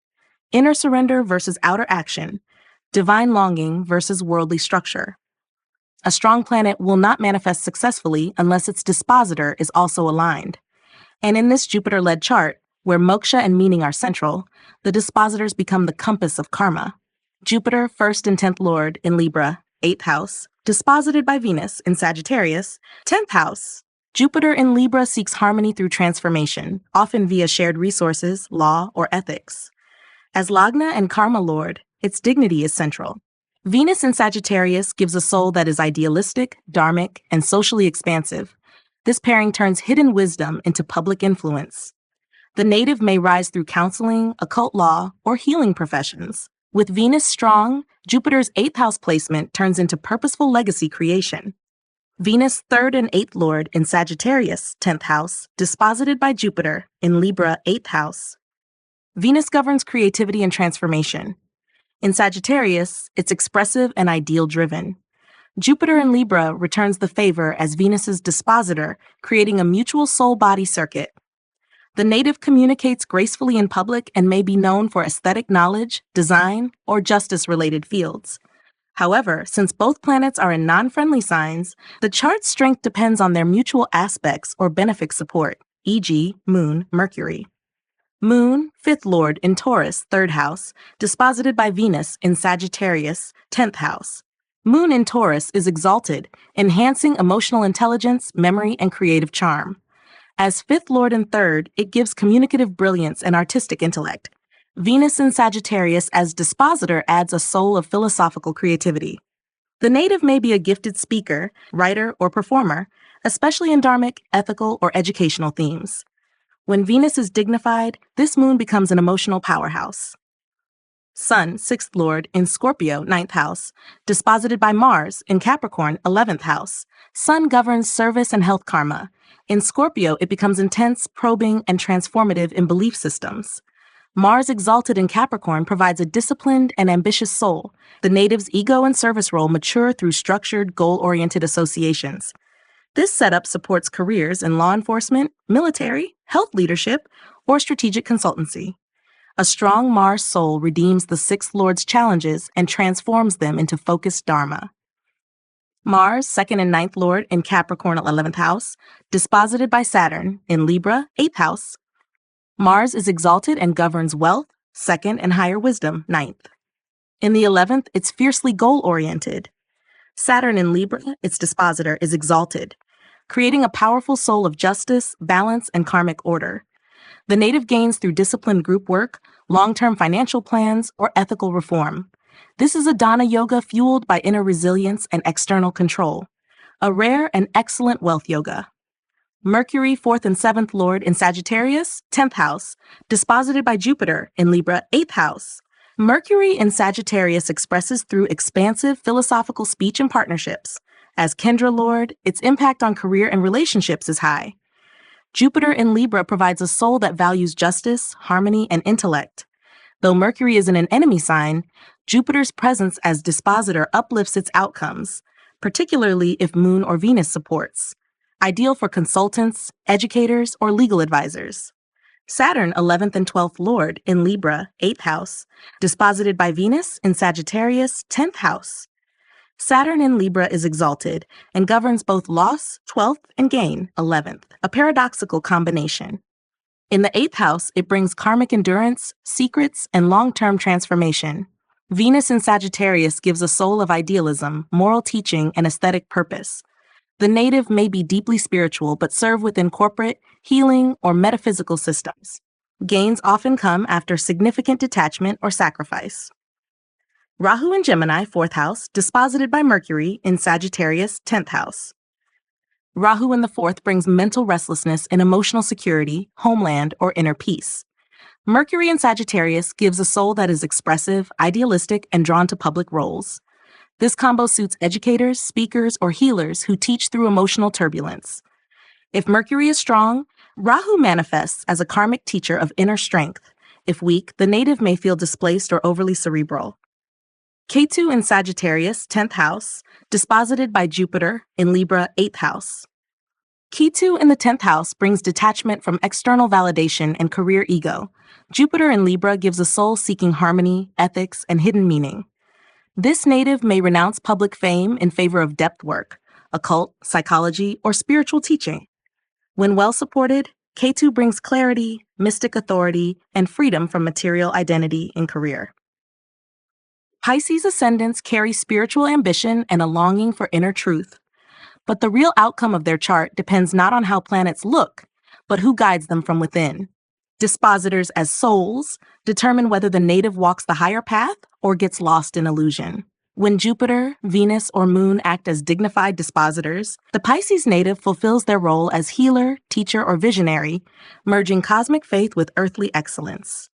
A: inner surrender versus outer action, divine longing versus worldly structure. A strong planet will not manifest successfully unless its dispositor is also aligned. And in this Jupiter-led chart, where moksha and meaning are central, the dispositors become the compass of karma. Jupiter, 1st and 10th lord, in Libra, 8th house, disposited by Venus in Sagittarius, 10th house. Jupiter in Libra seeks harmony through transformation, often via shared resources, law, or ethics. As Lagna and Karma Lord, its dignity is central. Venus in Sagittarius gives a soul that is idealistic, dharmic, and socially expansive. This pairing turns hidden wisdom into public influence. The native may rise through counseling, occult law, or healing professions. With Venus strong, Jupiter's 8th house placement turns into purposeful legacy creation. Venus, 3rd and 8th lord in Sagittarius, 10th house, disposited by Jupiter in Libra, 8th house. Venus governs creativity and transformation. In Sagittarius, it's expressive and ideal-driven. Jupiter in Libra returns the favor as Venus's dispositor, creating a mutual soul-body circuit. The native communicates gracefully in public and may be known for aesthetic knowledge, design, or justice-related fields. However, since both planets are in non-friendly signs, the chart's strength depends on their mutual aspects or benefic support, e.g., Moon, Mercury. Moon, 5th Lord in Taurus, 3rd house, disposited by Venus in Sagittarius, 10th house. Moon in Taurus is exalted, enhancing emotional intelligence, memory, and creative charm. As 5th Lord in 3rd, it gives communicative brilliance and artistic intellect. Venus in Sagittarius as dispositor adds a soul of philosophical creativity. The native may be a gifted speaker, writer, or performer, especially in dharmic, ethical, or educational themes. When Venus is dignified, this moon becomes an emotional powerhouse. Sun, 6th Lord, in Scorpio, 9th house, disposited by Mars in Capricorn, 11th house. Sun governs service and health karma. In Scorpio, it becomes intense, probing, and transformative in belief systems. Mars exalted in Capricorn provides a disciplined and ambitious soul. The native's ego and service role mature through structured, goal-oriented associations. This setup supports careers in law enforcement, military, health leadership, or strategic consultancy. A strong Mars soul redeems the 6th Lord's challenges and transforms them into focused dharma. Mars, 2nd and 9th Lord in Capricorn, 11th house, disposited by Saturn in Libra, 8th house. Mars is exalted and governs wealth, 2nd and higher wisdom, 9th. In the 11th, it's fiercely goal-oriented. Saturn in Libra, its dispositor, is exalted, creating a powerful soul of justice, balance, and karmic order. The native gains through disciplined group work, long-term financial plans, or ethical reform. This is a dana yoga fueled by inner resilience and external control, a rare and excellent wealth yoga. Mercury, 4th and 7th Lord in Sagittarius, 10th house, disposited by Jupiter in Libra, 8th house. Mercury in Sagittarius expresses through expansive philosophical speech and partnerships. As Kendra Lord, its impact on career and relationships is high. Jupiter in Libra provides a soul that values justice, harmony, and intellect. Though Mercury is in an enemy sign, Jupiter's presence as dispositor uplifts its outcomes, particularly if Moon or Venus supports. Ideal for consultants, educators, or legal advisors. Saturn, 11th and 12th Lord in Libra, 8th house, disposited by Venus in Sagittarius, 10th house. Saturn in Libra is exalted and governs both loss, 12th, and gain, 11th, a paradoxical combination. In the 8th house, it brings karmic endurance, secrets, and long-term transformation. Venus in Sagittarius gives a soul of idealism, moral teaching, and aesthetic purpose. The native may be deeply spiritual but serve within corporate, healing, or metaphysical systems. Gains often come after significant detachment or sacrifice. Rahu in Gemini, 4th house, disposited by Mercury in Sagittarius, 10th house. Rahu in the 4th brings mental restlessness and emotional security, homeland, or inner peace. Mercury in Sagittarius gives a soul that is expressive, idealistic, and drawn to public roles. This combo suits educators, speakers, or healers who teach through emotional turbulence. If Mercury is strong, Rahu manifests as a karmic teacher of inner strength. If weak, the native may feel displaced or overly cerebral. Ketu in Sagittarius, 10th house, disposited by Jupiter in Libra, 8th house. Ketu in the 10th house brings detachment from external validation and career ego. Jupiter in Libra gives a soul seeking harmony, ethics, and hidden meaning. This native may renounce public fame in favor of depth work, occult, psychology, or spiritual teaching. When well supported, Ketu brings clarity, mystic authority, and freedom from material identity in career. Pisces ascendants carry spiritual ambition and a longing for inner truth. But the real outcome of their chart depends not on how planets look, but who guides them from within. Dispositors as souls determine whether the native walks the higher path or gets lost in illusion. When Jupiter, Venus, or Moon act as dignified dispositors, the Pisces native fulfills their role as healer, teacher, or visionary, merging cosmic faith with earthly excellence.